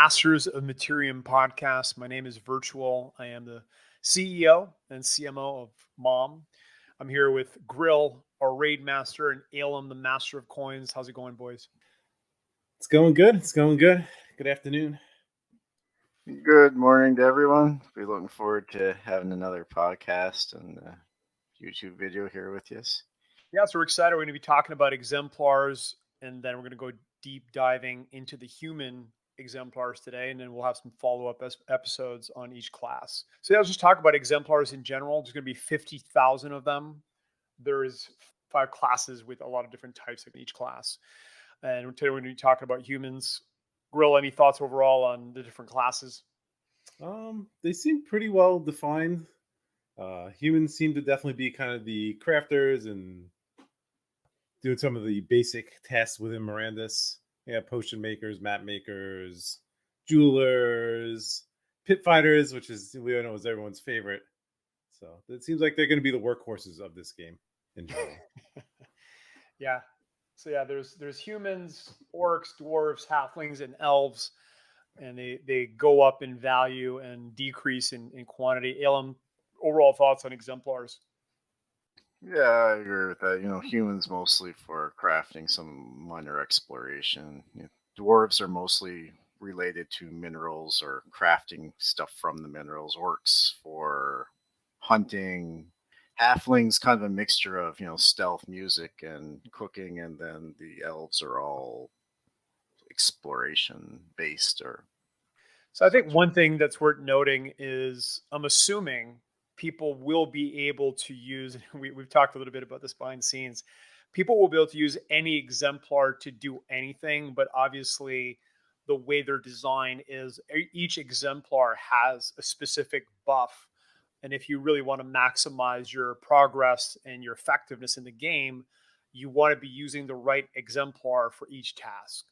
Masters of Materium podcast. My name is Virtual. I am the CEO and CMO of Mom. I'm here with Grill, our raid master, and Alem, the master of coins. How's it going, boys? It's going good. It's going good. Good afternoon. Good morning to everyone. We're looking forward to having another podcast and YouTube video here with you. Yeah, so we're excited. We're going to be talking about exemplars, and then we're going to go deep diving into the human exemplars today, and then we'll have some follow-up episodes on each class. So yeah, let's just talk about exemplars in general. There's going to be 50,000 of them. There is 5 classes with a lot of different types in each class. And today we're going to be talking about humans. Grill, any thoughts overall on the different classes? They seem pretty well defined. Humans seem to definitely be kind of the crafters and doing some of the basic tasks within Mirandus. Yeah, potion makers, map makers, jewelers, pit fighters, which is we all know is everyone's favorite. So it seems like they're going to be the workhorses of this game in general. Yeah. So yeah, there's humans, orcs, dwarves, halflings, and elves, and they go up in value and decrease in quantity. Alem, overall thoughts on exemplars? Yeah, I agree with that. Humans mostly for crafting, some minor exploration. Dwarves are mostly related to minerals or crafting stuff from the minerals. Orcs for hunting. Halflings kind of a mixture of stealth music and cooking, and then the elves are all exploration based or So I think one thing that's worth noting is I'm assuming people will be able to use, we've talked a little bit about this behind the scenes, people will be able to use any exemplar to do anything, but obviously the way they're designed is each exemplar has a specific buff. And if you really want to maximize your progress and your effectiveness in the game, you want to be using the right exemplar for each task.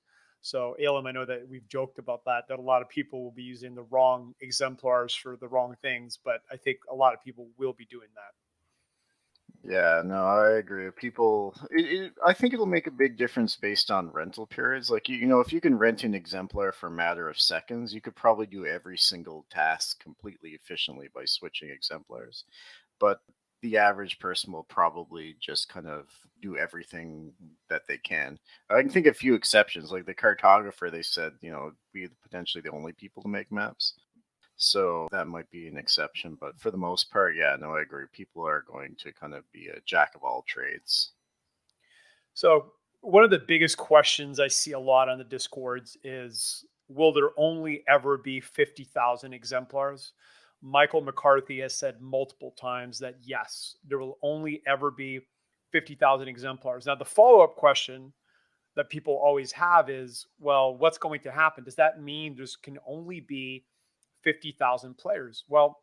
So, Alem, I know that we've joked about that a lot of people will be using the wrong exemplars for the wrong things, but I think a lot of people will be doing that. Yeah, no, I agree. I think it'll make a big difference based on rental periods. Like, if you can rent an exemplar for a matter of seconds, you could probably do every single task completely efficiently by switching exemplars. But the average person will probably just kind of do everything that they can. I can think of a few exceptions, like the cartographer, they said, be potentially the only people to make maps. So that might be an exception, but for the most part, yeah, no, I agree. People are going to kind of be a jack of all trades. So, one of the biggest questions I see a lot on the Discords is, will there only ever be 50,000 exemplars? Michael McCarthy has said multiple times that yes, there will only ever be 50,000 exemplars. Now, the follow up question that people always have is, well, what's going to happen? Does that mean there can only be 50,000 players? Well,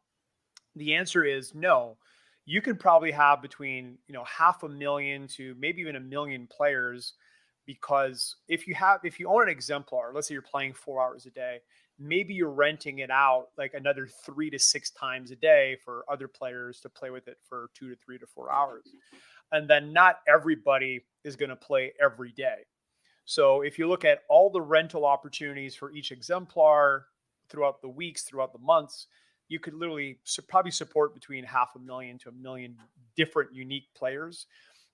the answer is no. You can probably have between, 500,000 to maybe even 1,000,000 players, because if you own an exemplar, let's say you're playing 4 hours a day, maybe you're renting it out like another 3 to 6 times a day for other players to play with it for 2 to 3 to 4 hours. And then not everybody is going to play every day. So if you look at all the rental opportunities for each exemplar throughout the weeks, throughout the months, you could literally probably support between 500,000 to 1,000,000 different unique players.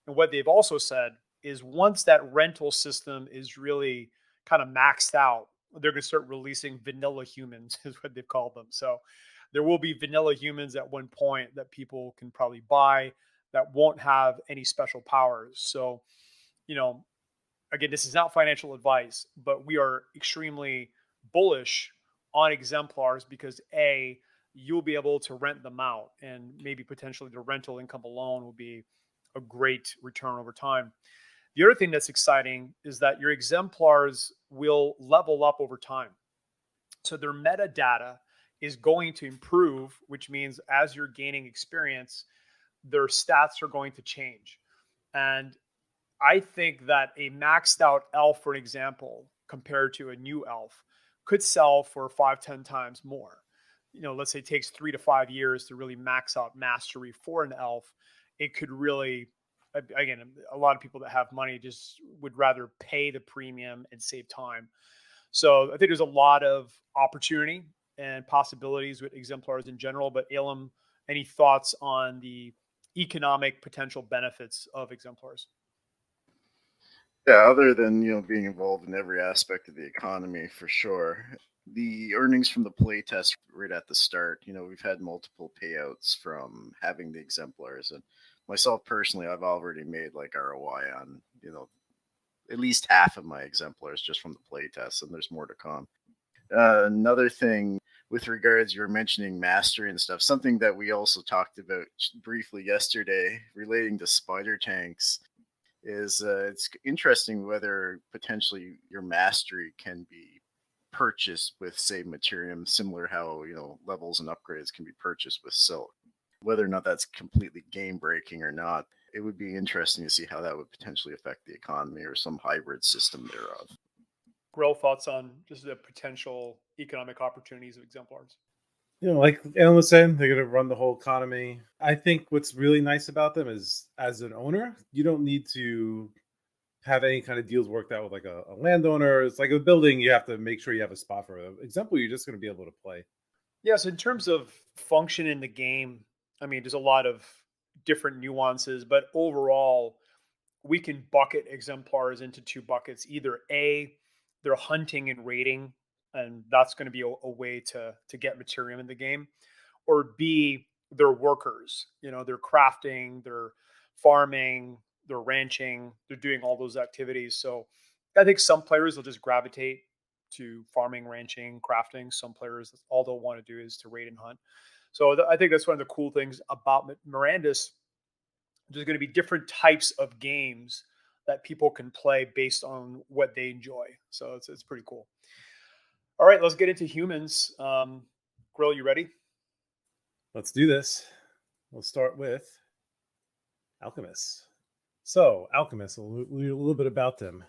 And what they've also said is once that rental system is really kind of maxed out, they're going to start releasing vanilla humans, is what they've called them. So there will be vanilla humans at one point that people can probably buy that won't have any special powers. So, again, this is not financial advice, but we are extremely bullish on exemplars because you'll be able to rent them out, and maybe potentially the rental income alone will be a great return over time. The other thing that's exciting is that your exemplars will level up over time. So their metadata is going to improve, which means as you're gaining experience, their stats are going to change. And I think that a maxed out elf, for an example, compared to a new elf, could sell for 5, 10 times more. Let's say it takes 3 to 5 years to really max out mastery for an elf. It could really, again, a lot of people that have money just would rather pay the premium and save time. So I think there's a lot of opportunity and possibilities with exemplars in general. But Elam, any thoughts on the economic potential benefits of exemplars? Yeah, other than being involved in every aspect of the economy for sure. The earnings from the playtest right at the start, we've had multiple payouts from having the exemplars, and myself personally, I've already made like ROI on at least half of my exemplars just from the playtest, and there's more to come. Another thing with regards, you were mentioning mastery and stuff, something that we also talked about briefly yesterday relating to spider tanks is it's interesting whether potentially your mastery can be purchased with, say, materium, similar how levels and upgrades can be purchased with silk. Whether or not that's completely game breaking or not, it would be interesting to see how that would potentially affect the economy or some hybrid system thereof. Grill, thoughts on just the potential economic opportunities of exemplars? Like Alan was saying, they're going to run the whole economy. I think what's really nice about them is, as an owner, you don't need to have any kind of deals worked out with like a landowner. It's like a building; you have to make sure you have a spot for an example. You're just going to be able to play. Yes, in terms of function in the game, I mean, there's a lot of different nuances, but overall, we can bucket exemplars into two buckets. Either A, they're hunting and raiding, and that's going to be a way to get material in the game, or B, they're workers. They're crafting, they're farming, they're ranching, they're doing all those activities. So I think some players will just gravitate to farming, ranching, crafting. Some players, all they'll want to do is to raid and hunt. So I think that's one of the cool things about Mirandus. There's going to be different types of games that people can play based on what they enjoy. So it's pretty cool. All right, let's get into humans. Grill, you ready? Let's do this. We'll start with alchemists. So, alchemists, a little bit about them.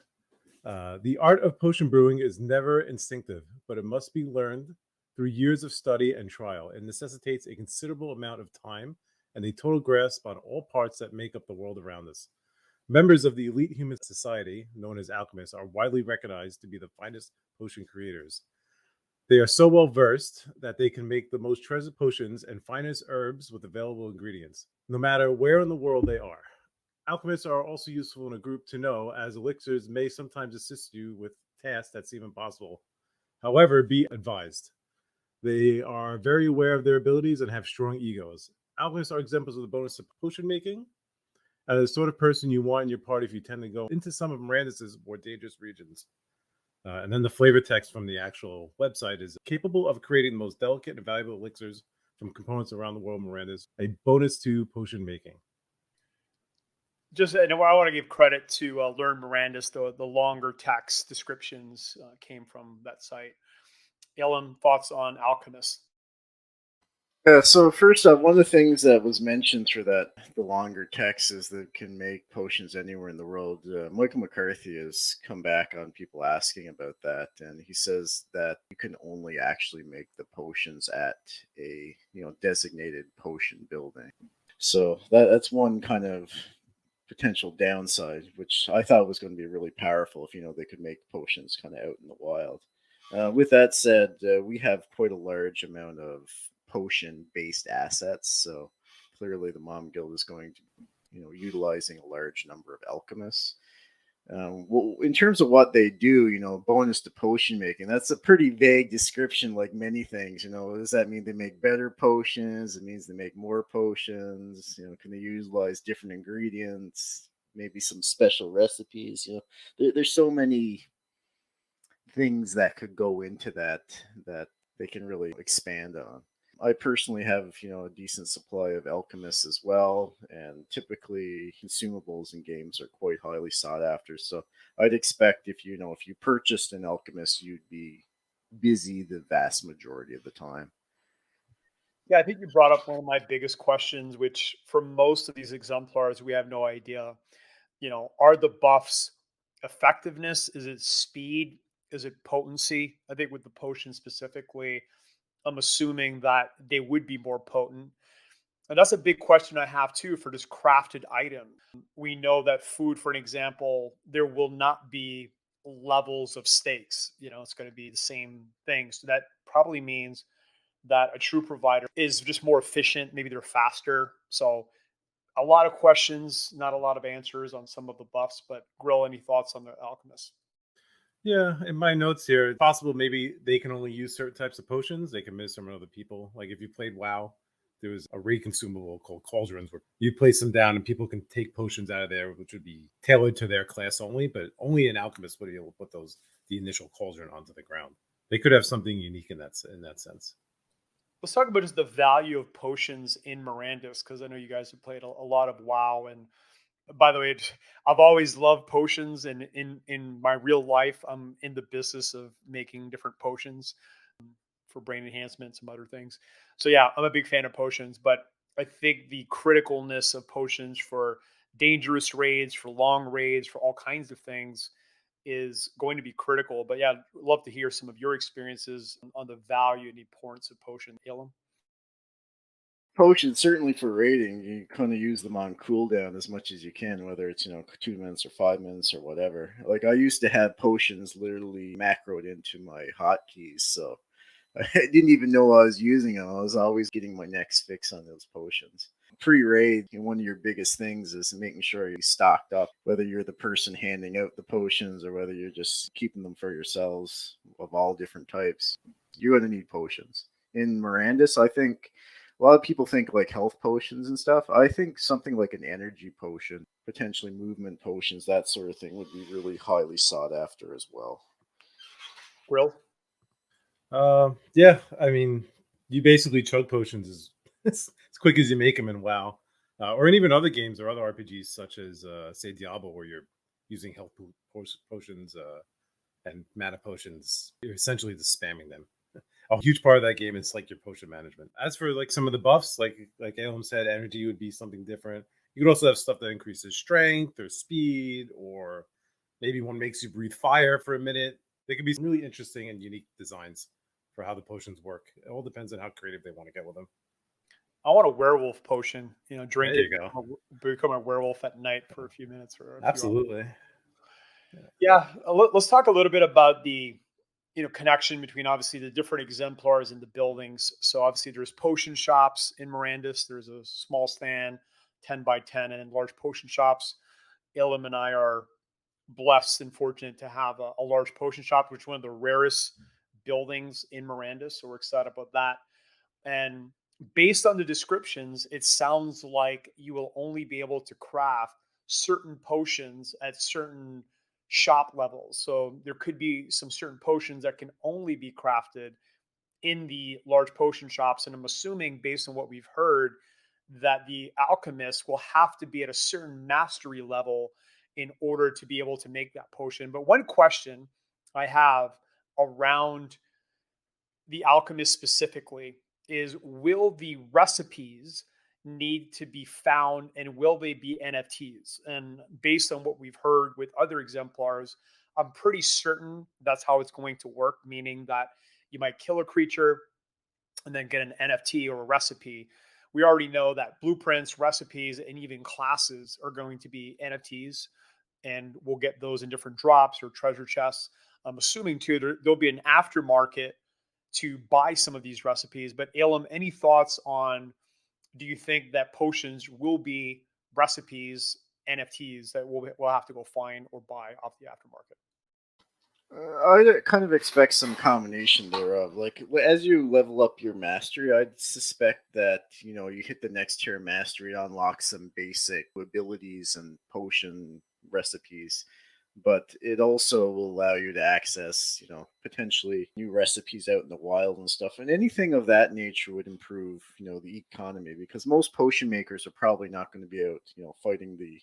The art of potion brewing is never instinctive, but it must be learned through years of study and trial. It necessitates a considerable amount of time and a total grasp on all parts that make up the world around us. Members of the elite human society, known as alchemists, are widely recognized to be the finest potion creators. They are so well versed that they can make the most treasured potions and finest herbs with available ingredients, no matter where in the world they are. Alchemists are also useful in a group to know, as elixirs may sometimes assist you with tasks that seem impossible. However, be advised. They are very aware of their abilities and have strong egos. Alchemists are examples of the bonus of potion making, the sort of person you want in your party if you tend to go into some of Mirandus's more dangerous regions. And then the flavor text from the actual website is capable of creating the most delicate and valuable elixirs from components around the world. Mirandus, a bonus to potion making. And I want to give credit to Learn Mirandus. The longer text descriptions came from that site. Ellen, thoughts on Alchemist? Yeah, so first up, one of the things that was mentioned through the longer text is that it can make potions anywhere in the world. Michael McCarthy has come back on people asking about that, and he says that you can only actually make the potions at a designated potion building. So that's one kind of potential downside, which I thought was going to be really powerful if they could make potions kind of out in the wild. With that said, we have quite a large amount of potion-based assets, so clearly the Mom Guild is going to, utilizing a large number of alchemists. Well, in terms of what they do, bonus to potion making, that's a pretty vague description, like many things. Does that mean they make better potions? It means they make more potions. Can they utilize different ingredients? Maybe some special recipes. There's so many things that could go into that they can really expand on. I personally have, a decent supply of alchemists as well, and typically consumables in games are quite highly sought after. So I'd expect if you purchased an alchemist, you'd be busy the vast majority of the time. Yeah, I think you brought up one of my biggest questions, which for most of these exemplars, we have no idea. Are the buffs effectiveness? Is it speed? Is it potency? I think with the potion specifically, I'm assuming that they would be more potent. And that's a big question I have too for this crafted item. We know that food, for an example, there will not be levels of stakes. It's going to be the same thing. So that probably means that a true provider is just more efficient. Maybe they're faster. So a lot of questions, not a lot of answers on some of the buffs. But Grill, any thoughts on the Alchemist? Yeah, in my notes here, it's possible maybe they can only use certain types of potions. They can miss them on other people. Like if you played WoW, there was a raid consumable called cauldrons where you place them down and people can take potions out of there, which would be tailored to their class only, but only an alchemist would be able to put the initial cauldron onto the ground. They could have something unique in that sense. Let's talk about just the value of potions in Mirandus, because I know you guys have played a lot of WoW. And by the way, I've always loved potions, and in my real life, I'm in the business of making different potions for brain enhancement, some other things. So yeah, I'm a big fan of potions, but I think the criticalness of potions for dangerous raids, for long raids, for all kinds of things is going to be critical. But yeah, I'd love to hear some of your experiences on the value and the importance of potion. Elam? Potions, certainly for raiding, you kind of use them on cooldown as much as you can, whether it's 2 minutes or 5 minutes or whatever. Like I used to have potions literally macroed into my hotkeys, so I didn't even know I was using them. I was always getting my next fix on those potions. Pre-raid, one of your biggest things is making sure you're stocked up, whether you're the person handing out the potions or whether you're just keeping them for yourselves of all different types. You're going to need potions. In Mirandus, I think a lot of people think like health potions and stuff. I think something like an energy potion, potentially movement potions, that sort of thing would be really highly sought after as well. Grill? Yeah, I mean, you basically chug potions as quick as you make them in WoW, or in even other games or other RPGs such as say Diablo, where you're using potions and mana potions. You're essentially just spamming them. A huge part of that game is like your potion management. As for like some of the buffs, like Alem said, energy would be something different. You could also have stuff that increases strength or speed, or maybe one makes you breathe fire for a minute. There could be some really interesting and unique designs for how the potions work. It all depends on how creative they want to get with them. I want a werewolf potion. There Drink it, you go. become a werewolf at night for a few minutes or a few hours. Absolutely. Yeah, let's talk a little bit about the connection between obviously the different exemplars in the buildings. So obviously there's potion shops in Mirandus. There's a small stand, 10 by 10, and then large potion shops. Ilum and I are blessed and fortunate to have a large potion shop, which is one of the rarest buildings in Mirandus. So we're excited about that. And based on the descriptions, it sounds like you will only be able to craft certain potions at certain shop levels. So there could be some certain potions that can only be crafted in the large potion shops. And I'm assuming, based on what we've heard, that the alchemists will have to be at a certain mastery level in order to be able to make that potion. But one question I have around the alchemist specifically is, will the recipes need to be found and will they be NFTs? And based on what we've heard with other exemplars, I'm pretty certain that's how it's going to work, meaning that you might kill a creature and then get an NFT or a recipe. We already know that blueprints, recipes, and even classes are going to be NFTs, and we'll get those in different drops or treasure chests. I'm assuming too there'll be an aftermarket to buy some of these recipes. But Elam, any thoughts on, do you think that potions will be recipes, NFTs that we'll have to go find or buy off the aftermarket? I kind of expect some combination thereof. Like as you level up your mastery, I'd suspect that you hit the next tier of mastery, unlock some basic abilities and potion recipes, but it also will allow you to access, potentially new recipes out in the wild and stuff. And anything of that nature would improve, the economy, because most potion makers are probably not going to be out, fighting the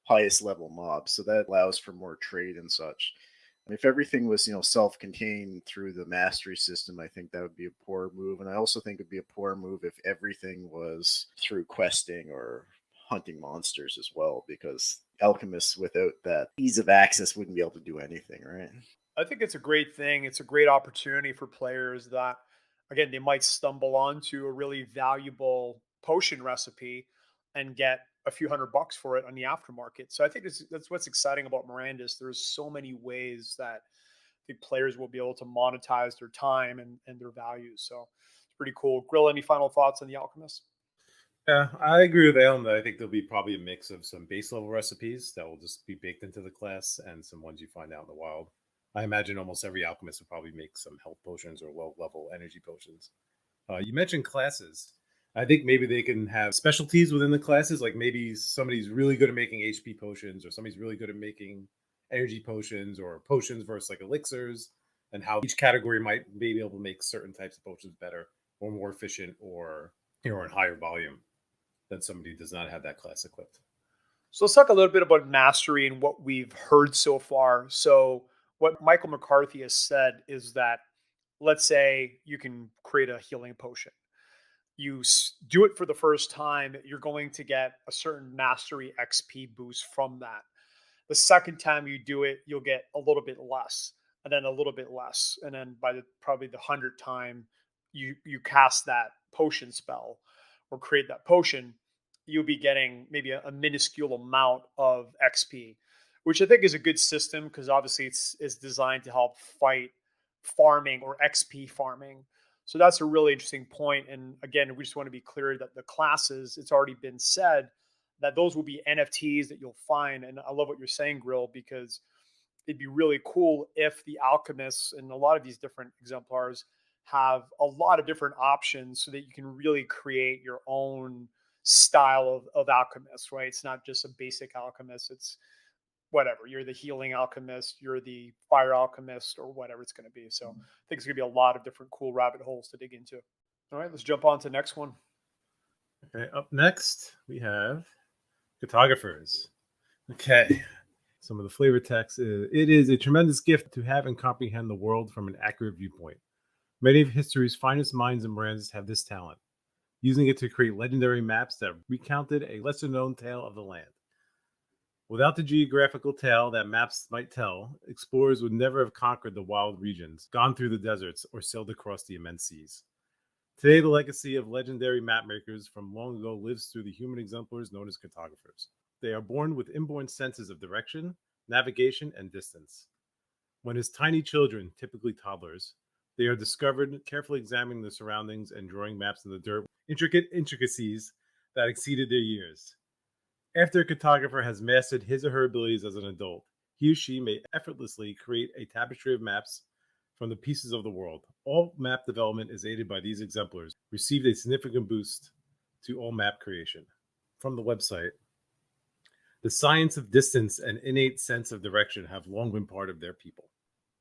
highest level mobs. So that allows for more trade and such. If everything was, self-contained through the mastery system, I think that would be a poor move. And I also think it'd be a poor move if everything was through questing or hunting monsters as well, because alchemists without that ease of access wouldn't be able to do anything, right? I think it's a great thing. It's a great opportunity for players that, again, they might stumble onto a really valuable potion recipe and get a few $100 for it on the aftermarket. So I think that's what's exciting about Mirandus. There's so many ways that the players will be able to monetize their time and their values. So it's pretty cool. Grill, any final thoughts on the Alchemist? Yeah, I agree with Alan that I think there'll be probably a mix of some base level recipes that will just be baked into the class and some ones you find out in the wild. I imagine almost every alchemist will probably make some health potions or low level energy potions. You mentioned classes. I think maybe they can have specialties within the classes, like maybe somebody's really good at making HP potions, or somebody's really good at making energy potions, or potions versus like elixirs, and how each category might be able to make certain types of potions better or more efficient, or in higher volume than somebody who does not have that class equipped. So let's talk a little bit about mastery and what we've heard so far. So what Michael McCarthy has said is that, let's say you can create a healing potion. You do it for the first time, you're going to get a certain mastery XP boost from that. The second time you do it, you'll get a little bit less, and then a little bit less, and then by probably the 100th time you cast that potion spell or create that potion, you'll be getting maybe a minuscule amount of XP, which I think is a good system because obviously it's designed to help fight farming or XP farming. So that's a really interesting point. And again, we just want to be clear that the classes, it's already been said that those will be NFTs that you'll find. And I love what you're saying, Grill, because it'd be really cool if the alchemists and a lot of these different exemplars have a lot of different options so that you can really create your own style of alchemist, right? It's not just a basic alchemist. It's whatever. You're the healing alchemist, you're the fire alchemist, or whatever it's going to be. So I think it's going to be a lot of different cool rabbit holes to dig into. All right, let's jump on to the next one. Okay, up next we have cartographers. Okay, some of the flavor text is, it is a tremendous gift to have and comprehend the world from an accurate viewpoint. Many of history's finest minds and brands have this talent, using it to create legendary maps that recounted a lesser known tale of the land. Without the geographical tale that maps might tell, explorers would never have conquered the wild regions, gone through the deserts, or sailed across the immense seas. Today, the legacy of legendary mapmakers from long ago lives through the human exemplars known as cartographers. They are born with inborn senses of direction, navigation, and distance. When as tiny children, typically toddlers, they are discovered carefully examining the surroundings and drawing maps in the dirt, intricate intricacies that exceeded their years. After a cartographer has mastered his or her abilities as an adult, he or she may effortlessly create a tapestry of maps from the pieces of the world. All map development is aided by these exemplars, received a significant boost to all map creation. From the website, the science of distance and innate sense of direction have long been part of their people.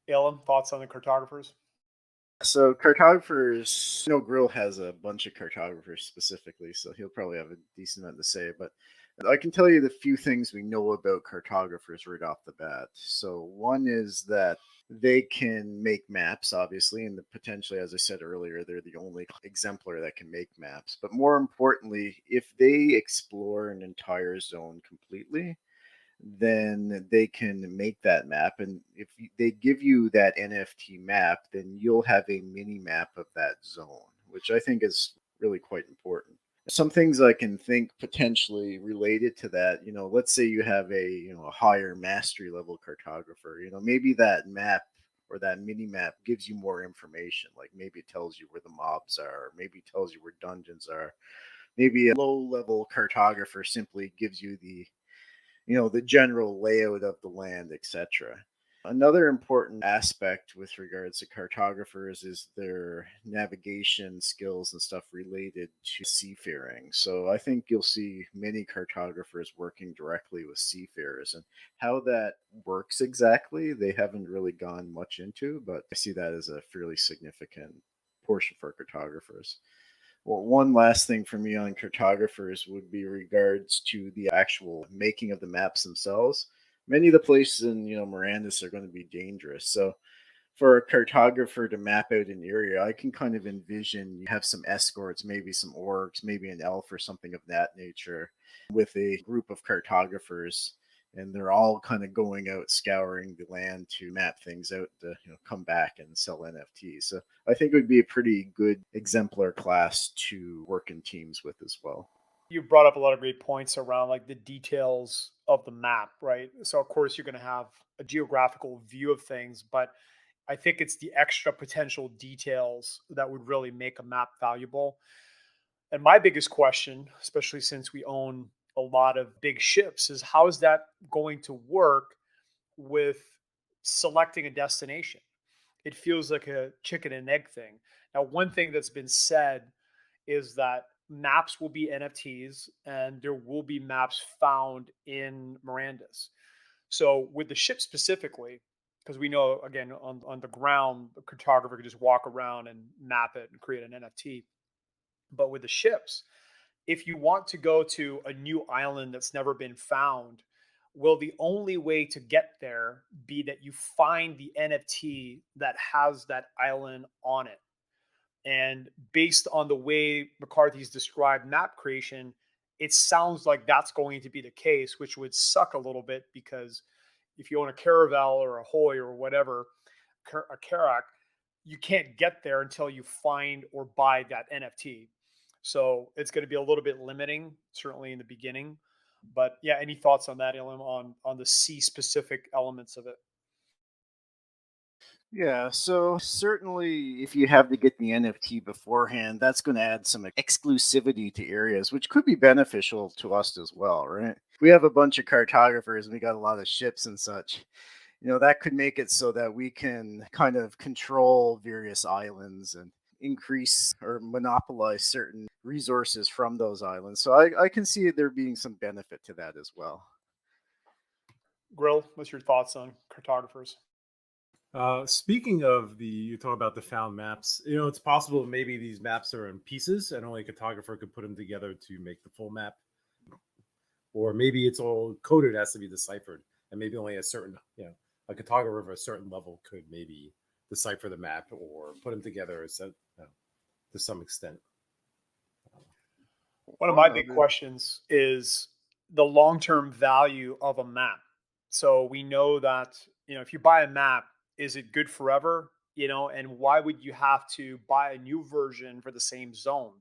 Alan, thoughts on the cartographers? So cartographers, Grill has a bunch of cartographers specifically, so he'll probably have a decent amount to say, but I can tell you the few things we know about cartographers right off the bat. So one is that they can make maps, obviously, and potentially, as I said earlier, they're the only exemplar that can make maps. But more importantly, if they explore an entire zone completely, then they can make that map. And if they give you that NFT map, then you'll have a mini map of that zone, which I think is really quite important. Some things I can think potentially related to that, let's say you have a higher mastery level cartographer, maybe that map or that mini map gives you more information. Like maybe it tells you where the mobs are, maybe it tells you where dungeons are. Maybe a low level cartographer simply gives you the general layout of the land, etc. Another important aspect with regards to cartographers is their navigation skills and stuff related to seafaring. So I think you'll see many cartographers working directly with seafarers, and how that works exactly, they haven't really gone much into, but I see that as a fairly significant portion for cartographers. Well, one last thing for me on cartographers would be regards to the actual making of the maps themselves. Many of the places in Mirandus are going to be dangerous. So for a cartographer to map out an area, I can kind of envision you have some escorts, maybe some orcs, maybe an elf or something of that nature, with a group of cartographers, and they're all kind of going out scouring the land to map things out to come back and sell NFTs. So I think it would be a pretty good exemplar class to work in teams with as well. You brought up a lot of great points around like the details of the map, right? So of course you're going to have a geographical view of things, but I think it's the extra potential details that would really make a map valuable. And my biggest question, especially since we own a lot of big ships, is how is that going to work with selecting a destination? It feels like a chicken and egg thing. Now, one thing that's been said is that maps will be NFTs and there will be maps found in Mirandus. So, with the ship specifically, because we know again on the ground, the cartographer could just walk around and map it and create an NFT. But with the ships, if you want to go to a new island that's never been found, will the only way to get there be that you find the NFT that has that island on it? And based on the way McCarthy's described map creation, it sounds like that's going to be the case, which would suck a little bit because if you own a Caravel or a Hoy or whatever, a Karak, you can't get there until you find or buy that NFT. So it's going to be a little bit limiting, certainly in the beginning. But yeah, any thoughts on that, Ilham, on the sea specific elements of it? Yeah, so certainly if you have to get the NFT beforehand, that's going to add some exclusivity to areas, which could be beneficial to us as well, right? We have a bunch of cartographers and we got a lot of ships and such. That could make it so that we can kind of control various islands and increase or monopolize certain resources from those islands. So I can see there being some benefit to that as well. Grill, what's your thoughts on cartographers? Speaking of you talk about the found maps. It's possible maybe these maps are in pieces, and only a cartographer could put them together to make the full map, or maybe it's all coded, has to be deciphered, and maybe only a certain, a cartographer of a certain level could maybe decipher the map or put them together to some extent. One of my big questions is the long-term value of a map. So we know that, if you buy a map, is it good forever? And why would you have to buy a new version for the same zone?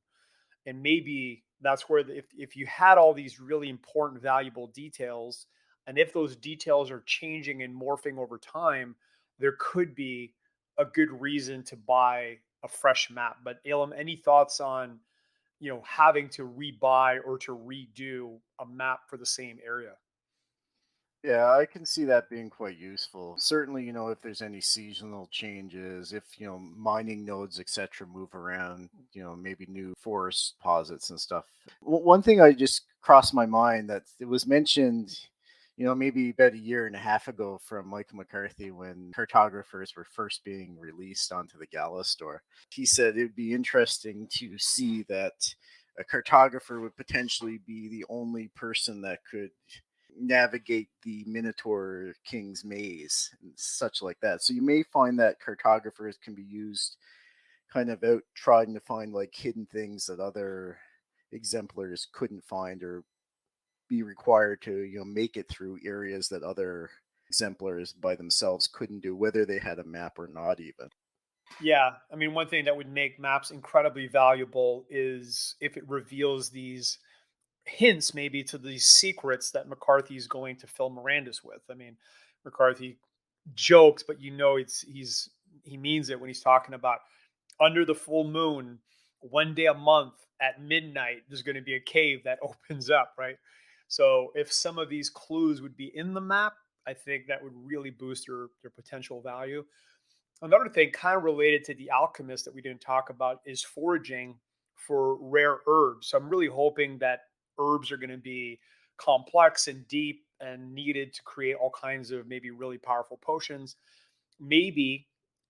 And maybe that's where if you had all these really important, valuable details, and if those details are changing and morphing over time, there could be a good reason to buy a fresh map. But Elam, any thoughts on having to rebuy or to redo a map for the same area? Yeah, I can see that being quite useful. Certainly, if there's any seasonal changes, if, mining nodes, etc., move around, maybe new forest deposits and stuff. One thing I just crossed my mind that it was mentioned, maybe about a year and a half ago from Michael McCarthy when cartographers were first being released onto the Gala store. He said it would be interesting to see that a cartographer would potentially be the only person that could navigate the Minotaur King's maze and such like that. So you may find that cartographers can be used kind of out trying to find like hidden things that other exemplars couldn't find or be required to, make it through areas that other exemplars by themselves couldn't do, whether they had a map or not even. Yeah, I mean, one thing that would make maps incredibly valuable is if it reveals these hints maybe to these secrets that McCarthy is going to fill Mirandus with. I mean, McCarthy jokes, but he means it when he's talking about under the full moon, one day a month at midnight, there's going to be a cave that opens up, right? So if some of these clues would be in the map, I think that would really boost their potential value. Another thing kind of related to the alchemist that we didn't talk about is foraging for rare herbs. So I'm really hoping that herbs are going to be complex and deep and needed to create all kinds of maybe really powerful potions. Maybe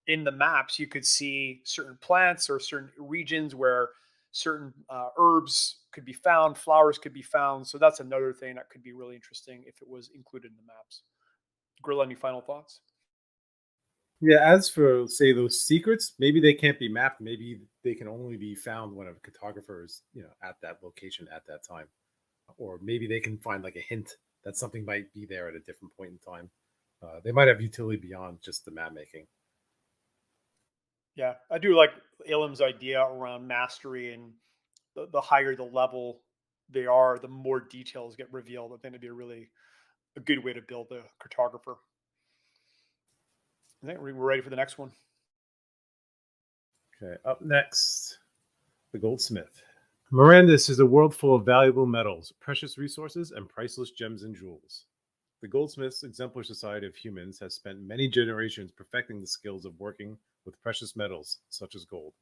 in the maps you could see certain plants or certain regions where certain herbs could be found, flowers could be found. So that's another thing that could be really interesting if it was included in the maps. Grill, any final thoughts? Yeah, as for say those secrets, maybe they can't be mapped. Maybe they can only be found when a cartographer is, at that location at that time. Or maybe they can find like a hint that something might be there at a different point in time. They might have utility beyond just the map making. Yeah, I do like Elam's idea around mastery and the higher the level, they are, the more details get revealed. I think it'd be a good way to build a cartographer. I think we're ready for the next one. Okay, up next, the Goldsmith. Mirandus is a world full of valuable metals, precious resources, and priceless gems and jewels. The Goldsmiths Exemplar Society of Humans has spent many generations perfecting the skills of working with precious metals, such as gold.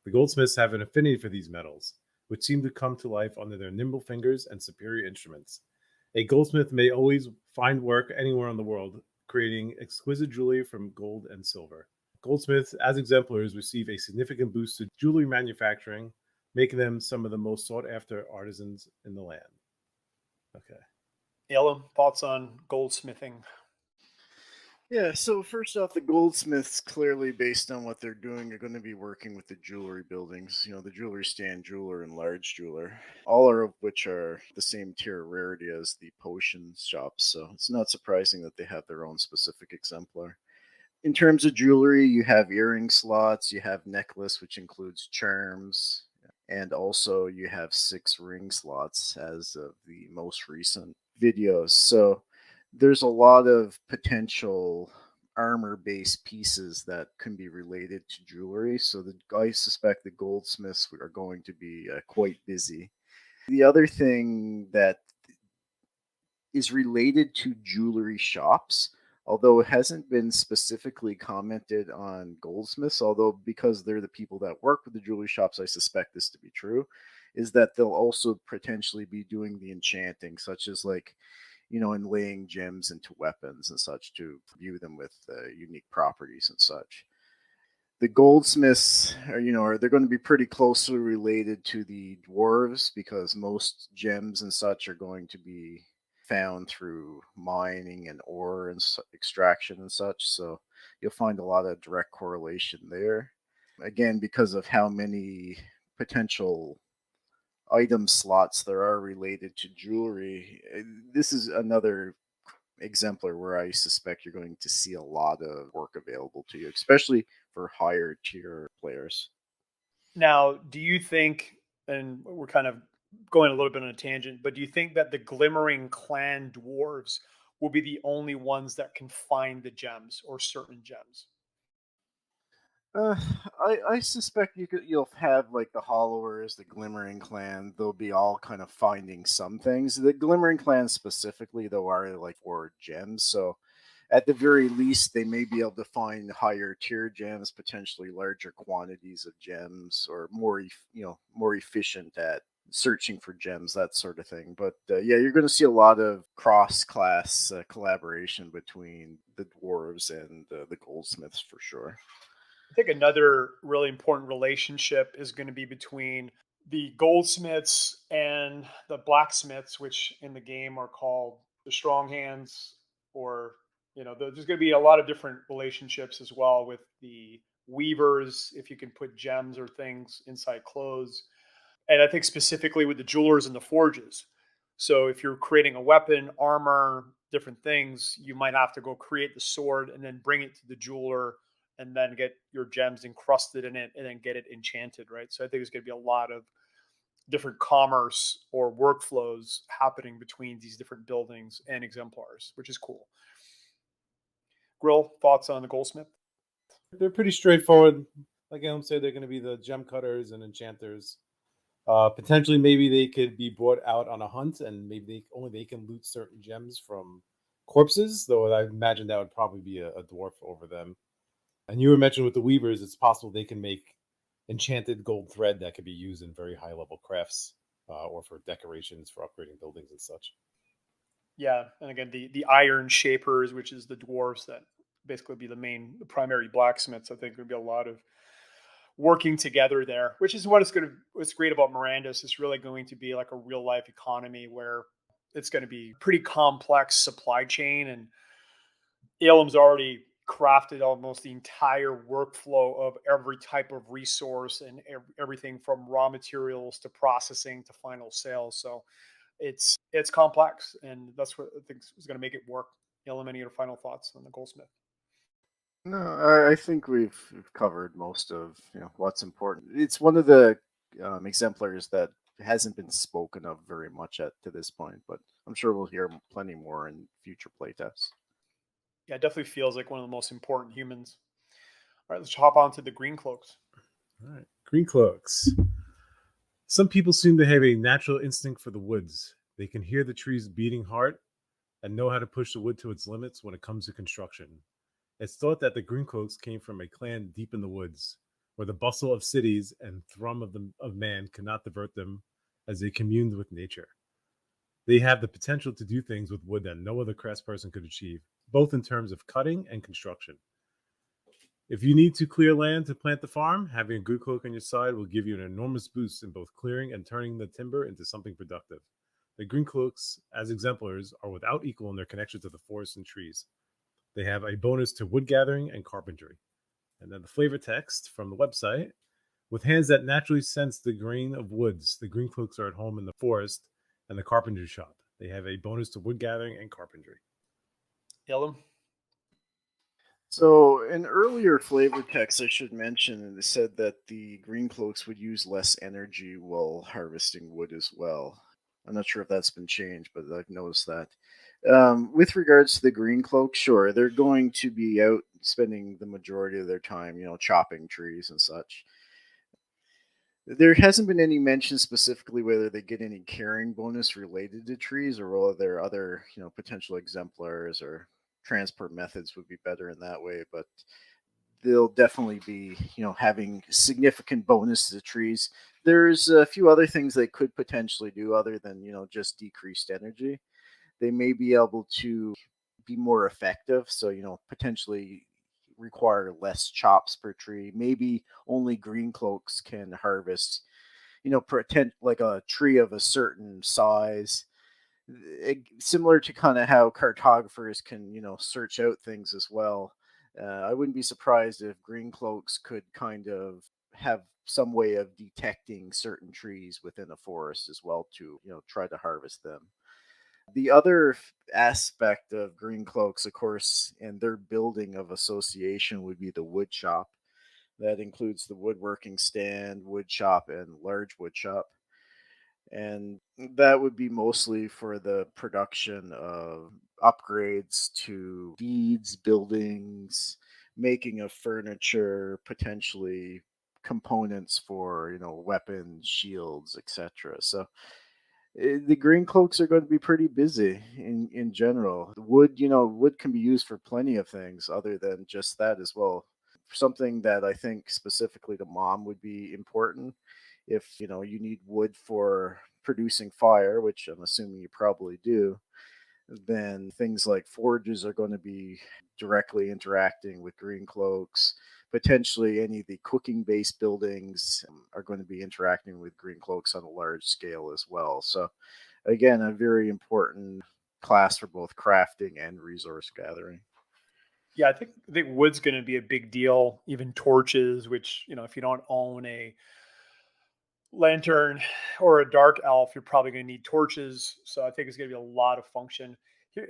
The Goldsmiths have an affinity for these metals, which seem to come to life under their nimble fingers and superior instruments. A goldsmith may always find work anywhere in the world, creating exquisite jewelry from gold and silver. Goldsmiths, as exemplars, receive a significant boost to jewelry manufacturing, making them some of the most sought-after artisans in the land. Okay. Elam, thoughts on goldsmithing? Yeah, so first off, the goldsmiths, clearly based on what they're doing, are going to be working with the jewelry buildings. You know, the jewelry stand jeweler and large jeweler, all are of which are the same tier of rarity as the potion shops. So it's not surprising that they have their own specific exemplar. In terms of jewelry, you have earring slots, you have necklace, which includes charms, and also you have 6 ring slots as of the most recent videos. So there's a lot of potential armor based pieces that can be related to jewelry. So I suspect the goldsmiths are going to be quite busy. The other thing that is related to jewelry shops, although it hasn't been specifically commented on goldsmiths, although because they're the people that work with the jewelry shops, I suspect this to be true, is that they'll also potentially be doing the enchanting, such as like, inlaying gems into weapons and such to view them with unique properties and such. The goldsmiths they're going to be pretty closely related to the dwarves because most gems and such are going to be found through mining and ore and extraction and such. So you'll find a lot of direct correlation there. Again, because of how many potential item slots there are related to jewelry, this is another exemplar where I suspect you're going to see a lot of work available to you, especially for higher tier players. Now, do you think, and we're kind of going a little bit on a tangent, but do you think that the Glimmering Clan dwarves will be the only ones that can find the gems or certain gems? Uh, I suspect you'll have like the Hollowers, the Glimmering Clan. They'll be all kind of finding some things. The Glimmering Clan specifically, though, are like for gems. So at the very least, they may be able to find higher tier gems, potentially larger quantities of gems, or more efficient at searching for gems, that sort of thing. But yeah, you're going to see a lot of cross-class collaboration between the dwarves and the goldsmiths for sure. I think another really important relationship is going to be between the goldsmiths and the blacksmiths, which in the game are called the Stronghands, or there's going to be a lot of different relationships as well with the weavers, if you can put gems or things inside clothes, and I think specifically with the jewelers and the forges. So if you're creating a weapon, armor, different things, you might have to go create the sword and then bring it to the jeweler and then get your gems encrusted in it and then get it enchanted, right? So I think there's going to be a lot of different commerce or workflows happening between these different buildings and exemplars, which is cool. Grill, thoughts on the goldsmith? They're pretty straightforward. Like Elm said, they're going to be the gem cutters and enchanters. Potentially, maybe they could be brought out on a hunt, and maybe they can loot certain gems from corpses. Though I imagine that would probably be a dwarf over them. And you were mentioned with the weavers, it's possible they can make enchanted gold thread that could be used in very high level crafts or for decorations for upgrading buildings and such. Yeah, and again, the iron shapers, which is the dwarves that basically be the primary blacksmiths. I think there'd be a lot of working together there, which is what's great about Mirandus. It's really going to be like a real life economy where it's going to be pretty complex supply chain, and Elam's already crafted almost the entire workflow of every type of resource and everything from raw materials to processing to final sales. So it's complex, and that's what I think is going to make it work. Elam, any other final thoughts on the goldsmith? No, I think we've covered most of what's important. It's one of the exemplars that hasn't been spoken of very much to this point, but I'm sure we'll hear plenty more in future playtests. Yeah, it definitely feels like one of the most important humans. All right, let's hop on to the Greencloaks. All right. Greencloaks. Some people seem to have a natural instinct for the woods. They can hear the trees beating hard and know how to push the wood to its limits when it comes to construction. It's thought that the Greencloaks came from a clan deep in the woods, where the bustle of cities and thrum of man could not divert them as they communed with nature. They have the potential to do things with wood that no other craftsperson could achieve, both in terms of cutting and construction. If you need to clear land to plant the farm, having a good cloak on your side will give you an enormous boost in both clearing and turning the timber into something productive. The Greencloaks, as exemplars, are without equal in their connection to the forest and trees. They have a bonus to wood gathering and carpentry. And then the flavor text from the website. With hands that naturally sense the grain of woods, the Greencloaks are at home in the forest and the carpentry shop. They have a bonus to wood gathering and carpentry. Ilum? So, in earlier flavor text, I should mention, it said that the Greencloaks would use less energy while harvesting wood as well. I'm not sure if that's been changed, but I've noticed that. With regards to the Greencloaks, sure, they're going to be out spending the majority of their time, chopping trees and such. There hasn't been any mention specifically whether they get any carrying bonus related to trees or whether there are other, potential exemplars or transport methods would be better in that way. But they'll definitely be, having significant bonus to the trees. There's a few other things they could potentially do other than, just decreased energy. They may be able to be more effective. So, potentially require less chops per tree. Maybe only Greencloaks can harvest, pretend like a tree of a certain size. Similar to kind of how cartographers can, search out things as well. I wouldn't be surprised if Greencloaks could kind of have some way of detecting certain trees within a forest as well to, try to harvest them. The other aspect of Greencloaks, of course, and their building of association would be the wood shop. That includes the woodworking stand, wood shop, and large wood shop. And that would be mostly for the production of upgrades to deeds, buildings, making of furniture, potentially components for, weapons, shields, etc. So the Greencloaks are going to be pretty busy in general. Wood, wood can be used for plenty of things other than just that as well. Something that I think specifically to mom would be important if you need wood for producing fire, which I'm assuming you probably do, then things like forges are going to be directly interacting with Greencloaks. Potentially, any of the cooking based buildings are going to be interacting with Greencloaks on a large scale as well. So, again, a very important class for both crafting and resource gathering. Yeah, I think wood's going to be a big deal. Even torches, which if you don't own a lantern or a dark elf, you're probably going to need torches. So I think it's going to be a lot of function.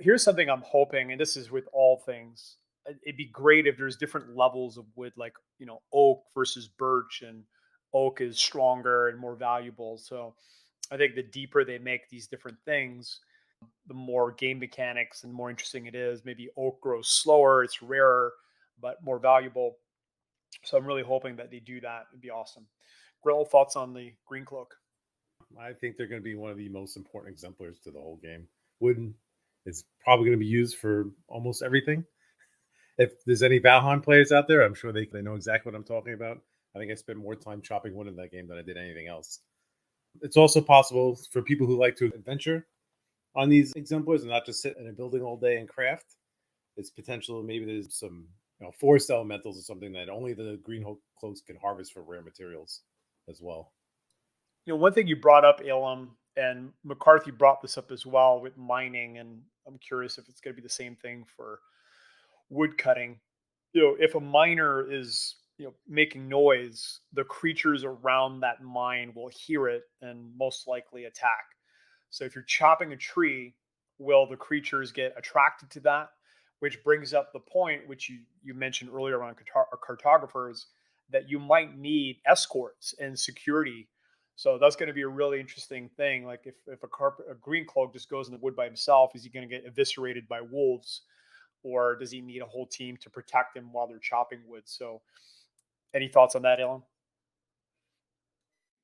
Here's something I'm hoping, and this is with all things. It'd be great if there's different levels of wood, like oak versus birch, and oak is stronger and more valuable. So I think the deeper they make these different things, the more game mechanics and more interesting it is. Maybe oak grows slower, it's rarer, but more valuable. So I'm really hoping that they do that. It'd be awesome. Grill, thoughts on the green cloak? I think they're going to be one of the most important exemplars to the whole game. Wooden is probably going to be used for almost everything. If there's any Valheim players out there, I'm sure they know exactly what I'm talking about. I think I spent more time chopping wood in that game than I did anything else. It's also possible for people who like to adventure on these exemplars and not just sit in a building all day and craft. It's potential maybe there's some forest elementals or something that only the green cloaks can harvest for rare materials as well. One thing you brought up, Elam, and McCarthy brought this up as well with mining, and I'm curious if it's going to be the same thing for wood cutting. If a miner is making noise, the creatures around that mine will hear it and most likely attack. So if you're chopping a tree, will the creatures get attracted to that? Which brings up the point which you mentioned earlier around cartographers, that you might need escorts and security So that's going to be a really interesting thing. Like if a green cloak just goes in the wood by himself, is he going to get eviscerated by wolves, or does he need a whole team to protect him while they're chopping wood? So, any thoughts on that, Alan?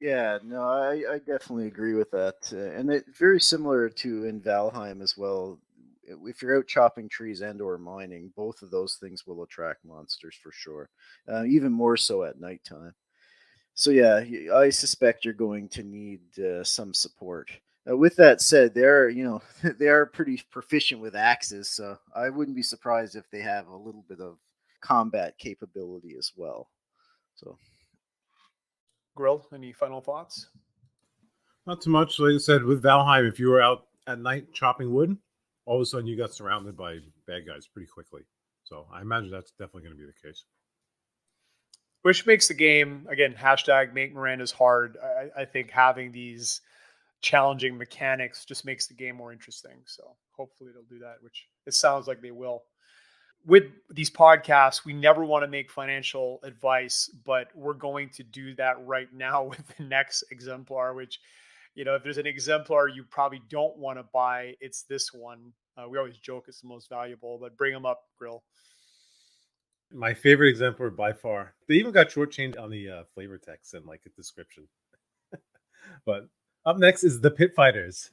Yeah, no, I definitely agree with that, and it's very similar to in Valheim as well. If you're out chopping trees and or mining, both of those things will attract monsters for sure. Even more so at nighttime. So yeah, I suspect you're going to need some support. With that said, they're they are pretty proficient with axes, so I wouldn't be surprised if they have a little bit of combat capability as well. So Grill, any final thoughts? Not too much. Like I said, with Valheim, if you were out at night chopping wood, all of a sudden you got surrounded by bad guys pretty quickly. So I imagine that's definitely going to be the case. Which makes the game, again, hashtag make Miranda's hard. I think having these challenging mechanics just makes the game more interesting. So hopefully they'll do that, which it sounds like they will. With these podcasts, we never want to make financial advice, but we're going to do that right now with the next exemplar, which, if there's an exemplar you probably don't want to buy, it's this one. We always joke it's the most valuable, but bring them up, Grill. My favorite exemplar by far. They even got shortchanged on the flavor text and like a description. But up next is the Pit Fighters.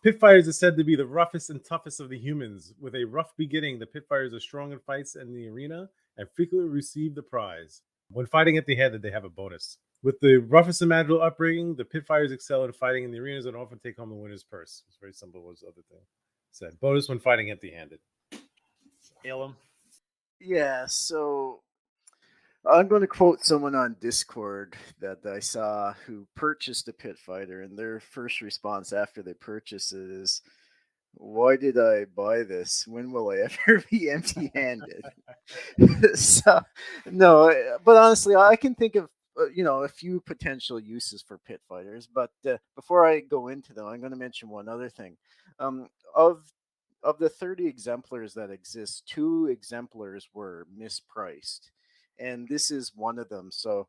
Pit Fighters is said to be the roughest and toughest of the humans. With a rough beginning, the Pit Fighters are strong in fights in the arena and frequently receive the prize. When fighting at the head, they have a bonus. With the roughest imaginable upbringing, the Pit Fighters excel in fighting in the arenas and often take home the winner's purse. It's very simple as the other thing said. Bonus when fighting empty-handed. Alem. yeah, so I'm going to quote someone on Discord that I saw who purchased a pit fighter, and their first response after they purchased it is, "Why did I buy this? When will I ever be empty-handed?" So, no, but honestly, I can think of a few potential uses for pit fighters. But before I go into them, I'm going to mention one other thing. Um, of the 30 exemplars that exist, two exemplars were mispriced, and this is one of them. So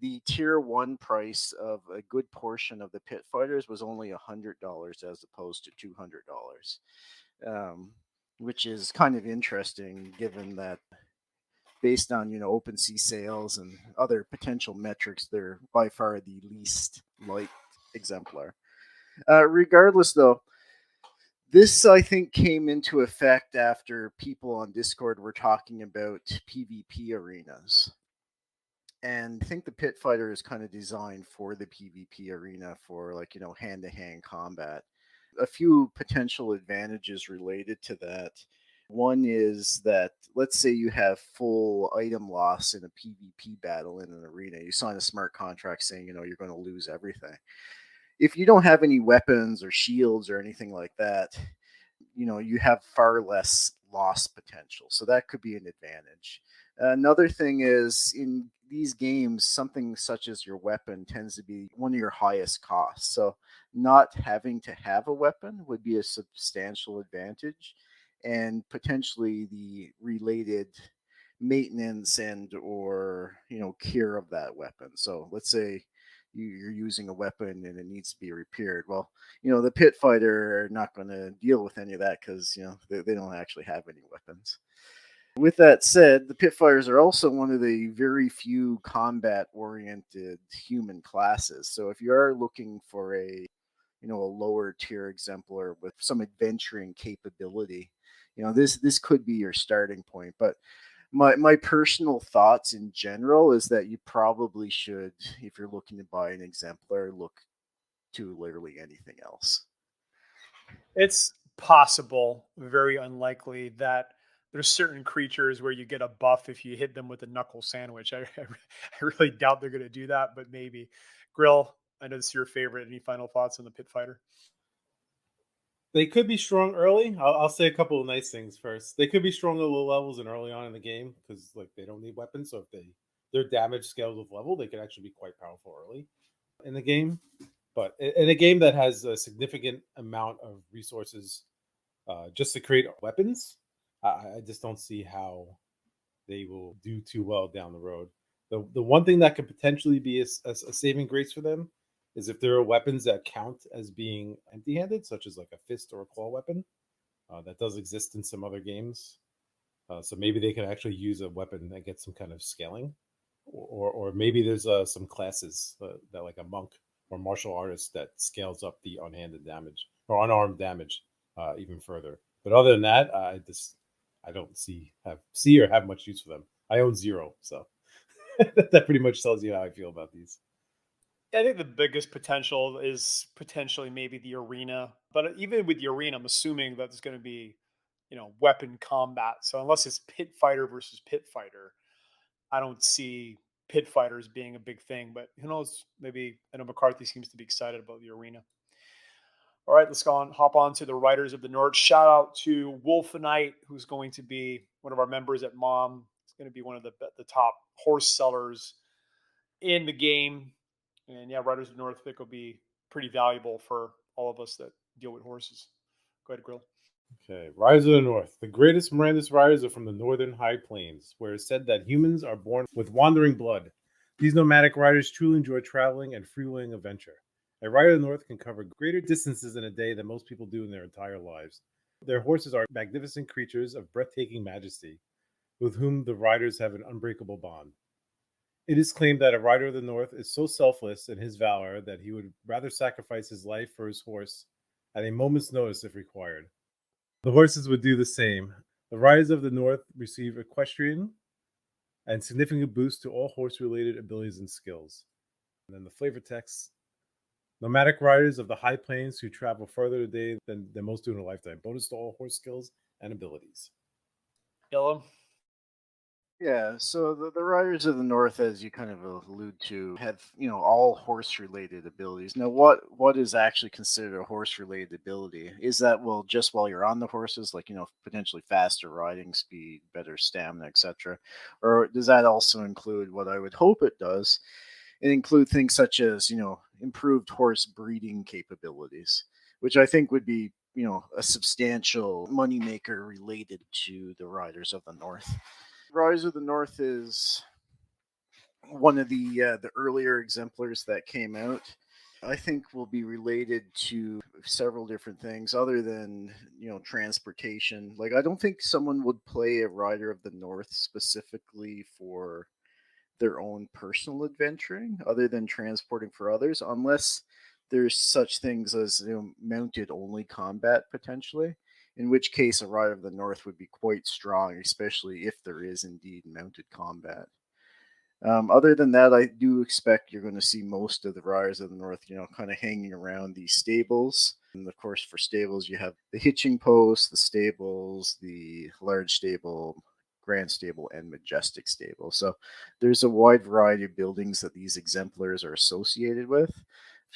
the tier one price of a good portion of the pit fighters was only $100 as opposed to $200, um, which is kind of interesting given that based on open sea sales and other potential metrics, they're by far the least liked exemplar. Regardless, though, this, I think, came into effect after people on Discord were talking about PvP arenas. And I think the Pit Fighter is kind of designed for the PvP arena for, like, hand to hand combat. A few potential advantages related to that. One is that, let's say you have full item loss in a PvP battle in an arena. You sign a smart contract saying, you're going to lose everything. If you don't have any weapons or shields or anything like that, you have far less loss potential. So that could be an advantage. Another thing is, in these games, something such as your weapon tends to be one of your highest costs. So not having to have a weapon would be a substantial advantage, and potentially the related maintenance and or care of that weapon. So let's say you're using a weapon and it needs to be repaired. Well, the pit fighter are not going to deal with any of that because they don't actually have any weapons. With that said, the pit fighters are also one of the very few combat oriented human classes. So if you are looking for a lower tier exemplar with some adventuring capability, this could be your starting point. But my personal thoughts in general is that you probably should, if you're looking to buy an exemplar, look to literally anything else. It's possible, very unlikely, that there's certain creatures where you get a buff if you hit them with a knuckle sandwich. I really doubt they're going to do that, but maybe. Grill, I know this is your favorite. Any final thoughts on the pit fighter? They could be strong early. I'll say a couple of nice things first. They could be strong at low levels and early on in the game because like they don't need weapons. So if their damage scales with level, they can actually be quite powerful early in the game. But in a game that has a significant amount of resources just to create weapons, I just don't see how they will do too well down the road. The one thing that could potentially be a saving grace for them is if there are weapons that count as being empty-handed, such as like a fist or a claw weapon. That does exist in some other games. So maybe they can actually use a weapon that gets some kind of scaling, or maybe there's some classes that like a monk or martial artist that scales up the unhanded damage or unarmed damage even further. But other than that, I don't see or have much use for them. I own zero, so that pretty much tells you how I feel about these. I think the biggest potential is potentially maybe the arena, but even with the arena, I'm assuming that there's going to be, weapon combat. So unless it's pit fighter versus pit fighter, I don't see pit fighters being a big thing. But who knows? Maybe I know McCarthy seems to be excited about the arena. All right, let's hop on to the Riders of the North. Shout out to Wolfenite, who's going to be one of our members at Mom. It's going to be one of the top horse sellers in the game. And yeah, Riders of the North, I think, will be pretty valuable for all of us that deal with horses. Go ahead, Grill. Okay, Riders of the North. The greatest Mirandus riders are from the northern high plains, where it's said that humans are born with wandering blood. These nomadic riders truly enjoy traveling and freewheeling adventure. A rider of the North can cover greater distances in a day than most people do in their entire lives. Their horses are magnificent creatures of breathtaking majesty, with whom the riders have an unbreakable bond. It is claimed that a rider of the North is so selfless in his valor that he would rather sacrifice his life for his horse at a moment's notice if required. The horses would do the same. The riders of the North receive equestrian and significant boost to all horse-related abilities and skills. And then the flavor text. Nomadic riders of the high plains who travel further a day than most do in a lifetime. Bonus to all horse skills and abilities. Yellow. Yeah, so the Riders of the North, as you kind of allude to, have all horse-related abilities. Now, what is actually considered a horse-related ability? Is that just while you're on the horses, like potentially faster riding speed, better stamina, etc., or does that also include what I would hope it does? It include things such as improved horse breeding capabilities, which I think would be a substantial moneymaker related to the Riders of the North. Rise of the North is one of the earlier exemplars that came out. I think will be related to several different things other than transportation. Like I don't think someone would play a Rider of the North specifically for their own personal adventuring, other than transporting for others, unless there's such things as mounted only combat potentially, in which case a Rider of the North would be quite strong, especially if there is indeed mounted combat. Other than that, I do expect you're going to see most of the Riders of the North, kind of hanging around these stables. And of course, for stables, you have the hitching post, the stables, the large stable, grand stable, and majestic stable. So there's a wide variety of buildings that these exemplars are associated with.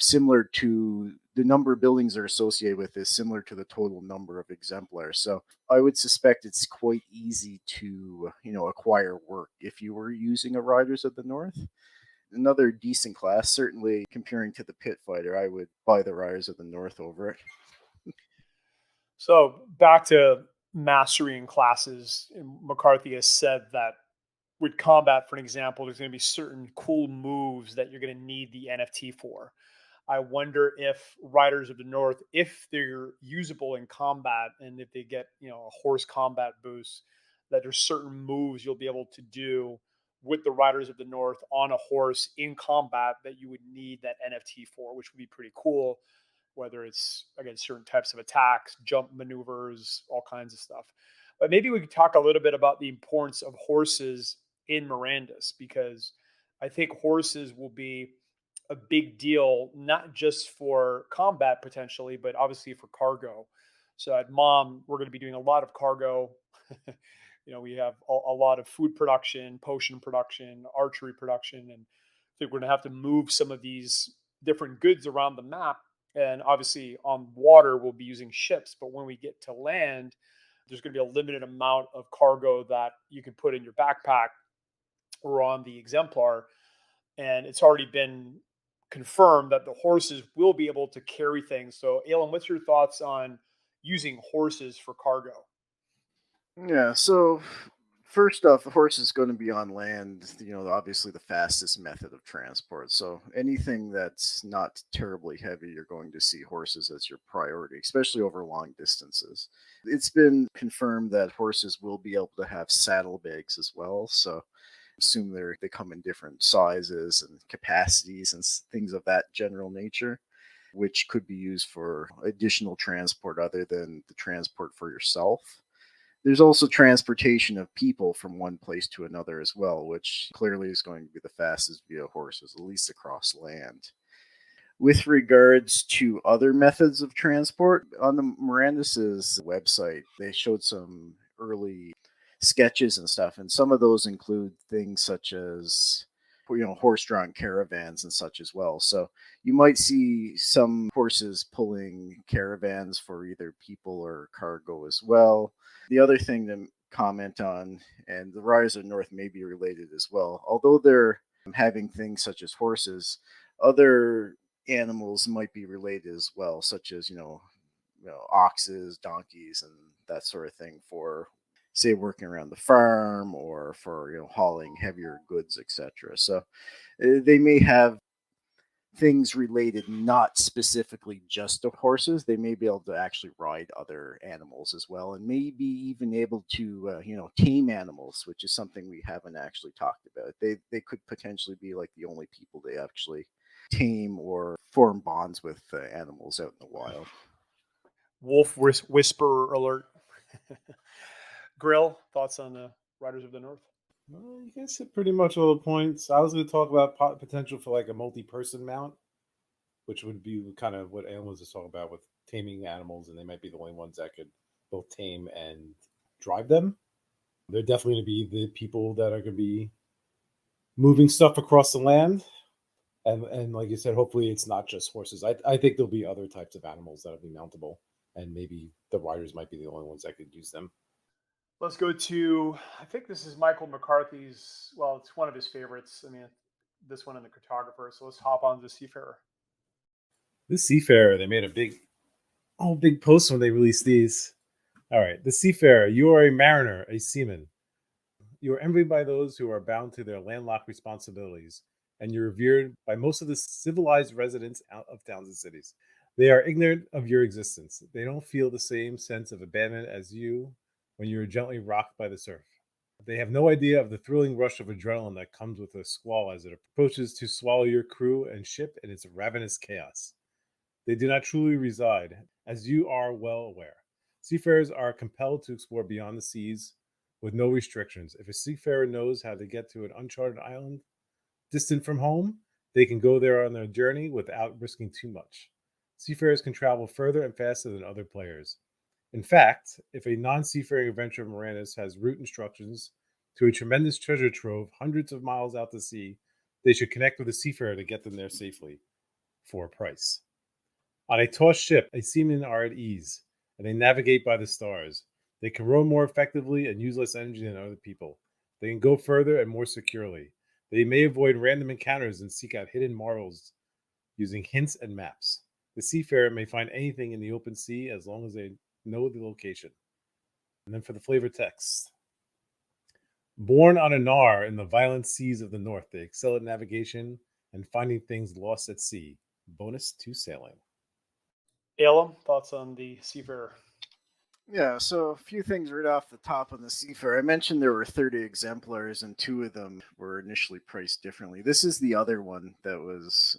Similar to the number of buildings they're associated with is similar to the total number of exemplars. So I would suspect it's quite easy to, acquire work if you were using a Riders of the North. Another decent class, certainly comparing to the Pit Fighter, I would buy the Riders of the North over it. So back to mastery and classes. McCarthy has said that with combat, for an example, there's going to be certain cool moves that you're going to need the NFT for. I wonder if Riders of the North, if they're usable in combat and if they get, a horse combat boost, that there's certain moves you'll be able to do with the Riders of the North on a horse in combat that you would need that NFT for, which would be pretty cool. Whether it's against certain types of attacks, jump maneuvers, all kinds of stuff. But maybe we could talk a little bit about the importance of horses in Mirandus, because I think horses will be a big deal, not just for combat potentially, but obviously for cargo. So at Mom, we're going to be doing a lot of cargo. We have a lot of food production, potion production, archery production, and I think we're going to have to move some of these different goods around the map. And obviously on water, we'll be using ships. But when we get to land, there's going to be a limited amount of cargo that you can put in your backpack or on the Exemplar. And it's already been confirmed that the horses will be able to carry things. So, Alan, what's your thoughts on using horses for cargo? Yeah, so First off, a horse is going to be on land, obviously the fastest method of transport. So anything that's not terribly heavy, you're going to see horses as your priority, especially over long distances. It's been confirmed that horses will be able to have saddlebags as well. So assume they come in different sizes and capacities and things of that general nature, which could be used for additional transport other than the transport for yourself. There's also transportation of people from one place to another as well, which clearly is going to be the fastest via horses, at least across land. With regards to other methods of transport, on the Mirandus' website, they showed some early sketches and stuff, and some of those include things such as horse-drawn caravans and such as well. So you might see some horses pulling caravans for either people or cargo as well. The other thing to comment on, and the Riders of the North may be related as well, although they're having things such as horses, other animals might be related as well, such as oxes, donkeys, and that sort of thing for say working around the farm or for hauling heavier goods, etc. So they may have things related not specifically just to horses. They may be able to actually ride other animals as well, and maybe even able to tame animals, which is something we haven't actually talked about. They could potentially be like the only people they actually tame or form bonds with animals out in the wild. Wolf whisperer alert. Grill, thoughts on the Riders of the North? Well, you guys hit pretty much all the points. I was going to talk about potential for like a multi-person mount, which would be kind of what Alan was just talking about with taming animals, and they might be the only ones that could both tame and drive them. They're definitely going to be the people that are going to be moving stuff across the land. And like you said, hopefully it's not just horses. I think there'll be other types of animals that'll be mountable, and maybe the riders might be the only ones that could use them. Let's go to, I think this is Michael McCarthy's, well, it's one of his favorites. I mean, this one in the Cartographer. So let's hop on the Seafarer. This Seafarer, they made a big post when they released these. All right, the Seafarer, you are a mariner, a seaman. You are envied by those who are bound to their landlocked responsibilities, and you're revered by most of the civilized residents of towns and cities. They are ignorant of your existence. They don't feel the same sense of abandonment as you when you are gently rocked by the surf. They have no idea of the thrilling rush of adrenaline that comes with a squall as it approaches to swallow your crew and ship in its ravenous chaos. They do not truly reside, as you are well aware. Seafarers are compelled to explore beyond the seas with no restrictions. If a seafarer knows how to get to an uncharted island distant from home, they can go there on their journey without risking too much. Seafarers can travel further and faster than other players. In fact, if a non-seafaring adventurer of Mirandus has route instructions to a tremendous treasure trove hundreds of miles out to sea, they should connect with a seafarer to get them there safely for a price. On a tossed ship, a seamen are at ease, and they navigate by the stars. They can row more effectively and use less energy than other people. They can go further and more securely. They may avoid random encounters and seek out hidden marvels using hints and maps. The seafarer may find anything in the open sea as long as they know the location. And then for the flavor text. Born on a Nar in the violent seas of the north, they excel at navigation and finding things lost at sea. Bonus to sailing. Alem, thoughts on the Seafarer? Yeah, so a few things right off the top on the Seafarer. I mentioned there were 30 exemplars, and 2 of them were initially priced differently. This is the other one that was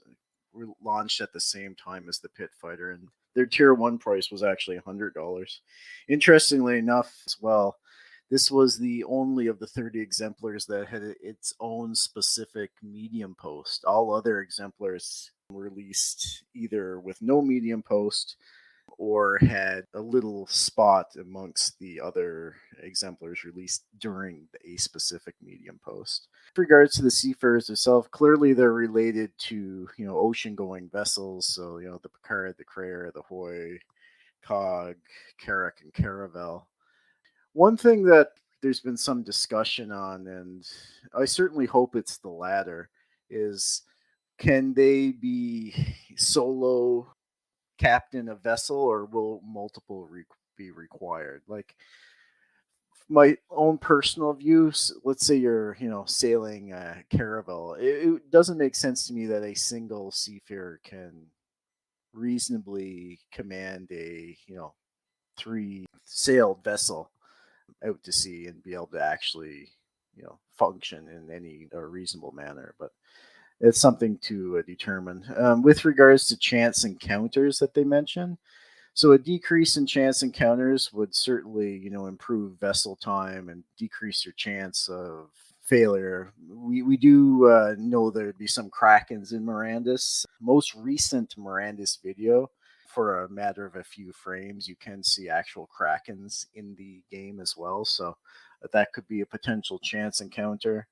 launched at the same time as the Pit Fighter, and their tier 1 price was actually $100. Interestingly enough, as well, this was the only of the 30 exemplars that had its own specific medium post. All other exemplars released either with no medium post or had a little spot amongst the other exemplars released during a specific medium post. With regards to the Seafarers themselves, clearly they're related to ocean-going vessels. So the Picard, the Crayer, the Hoy, Cog, Carrack, and Caravel. One thing that there's been some discussion on, and I certainly hope it's the latter, is can they be solo captain a vessel, or will multiple be required? Like, my own personal views, let's say you're, sailing a caravel, it doesn't make sense to me that a single seafarer can reasonably command a, three sailed vessel out to sea and be able to actually, function in any reasonable manner. But it's something to determine. With regards to chance encounters that they mentioned, so a decrease in chance encounters would certainly, improve vessel time and decrease your chance of failure. We do know there'd be some krakens in Mirandus. Most recent Mirandus video, for a matter of a few frames, you can see actual krakens in the game as well. So that could be a potential chance encounter.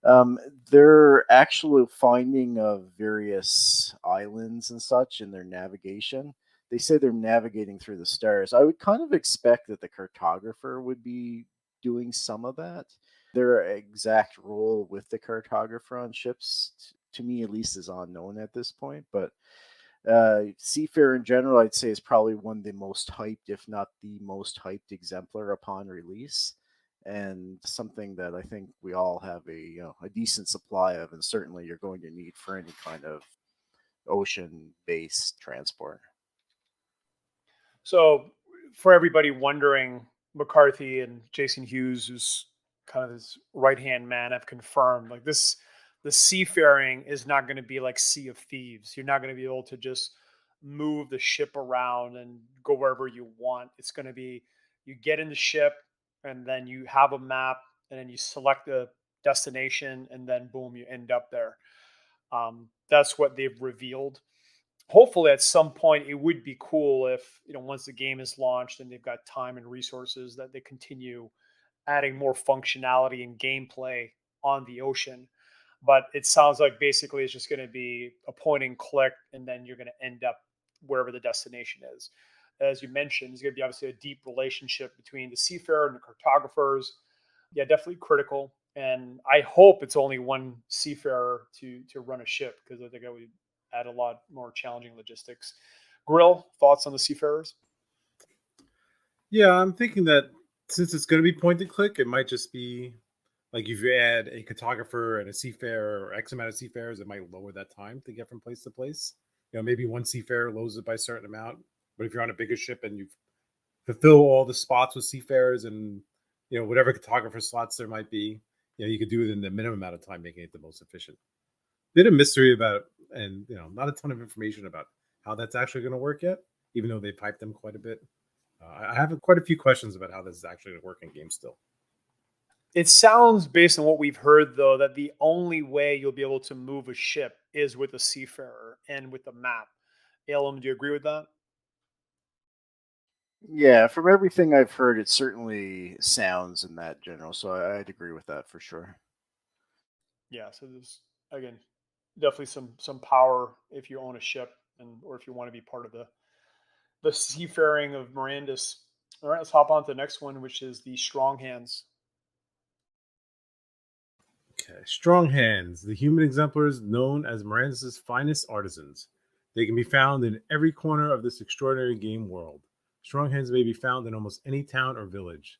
Um, they're actually finding of various islands and such in their navigation. They say they're navigating through the stars. I would kind of expect that the cartographer would be doing some of that. Their exact role with the cartographer on ships, to me at least, is unknown at this point. But Seafarer in general, I'd say, is probably one of the most hyped, if not the most hyped exemplar upon release, and something that I think we all have a decent supply of, and certainly you're going to need for any kind of ocean-based transport. So, for everybody wondering, McCarthy and Jason Hughes, who's kind of his right hand man, have confirmed like this: the seafaring is not going to be like Sea of Thieves. You're not going to be able to just move the ship around and go wherever you want. It's going to be you get in the ship and then you have a map and then you select the destination and then boom, you end up there. That's what they've revealed. Hopefully at some point it would be cool if, once the game is launched and they've got time and resources, that they continue adding more functionality and gameplay on the ocean. But it sounds like basically it's just going to be a point and click and then you're going to end up wherever the destination is. As you mentioned, there's going to be obviously a deep relationship between the seafarer and the cartographers. Yeah, definitely critical. And I hope it's only one seafarer to run a ship, because I think it would add a lot more challenging logistics. Grill, thoughts on the seafarers? Yeah, I'm thinking that since it's going to be point and click, it might just be like if you add a cartographer and a seafarer or X amount of seafarers, it might lower that time to get from place to place. Maybe one seafarer loads it by a certain amount. But if you're on a bigger ship and you fulfill all the spots with seafarers and whatever cartographer slots there might be, you could do it in the minimum amount of time, making it the most efficient. Bit of mystery about, and not a ton of information about how that's actually going to work yet, even though they've hyped them quite a bit. I have quite a few questions about how this is actually going to work in game still. It sounds, based on what we've heard, though, that the only way you'll be able to move a ship is with a seafarer and with a map. Elam, do you agree with that? Yeah, from everything I've heard, it certainly sounds in that general. So I'd agree with that for sure. Yeah. So there's, again, definitely some power if you own a ship, and or if you want to be part of the seafaring of Mirandus. All right, let's hop on to the next one, which is the Stronghands. Okay, Stronghands, the human exemplars known as Mirandus' finest artisans. They can be found in every corner of this extraordinary game world. Stronghands may be found in almost any town or village.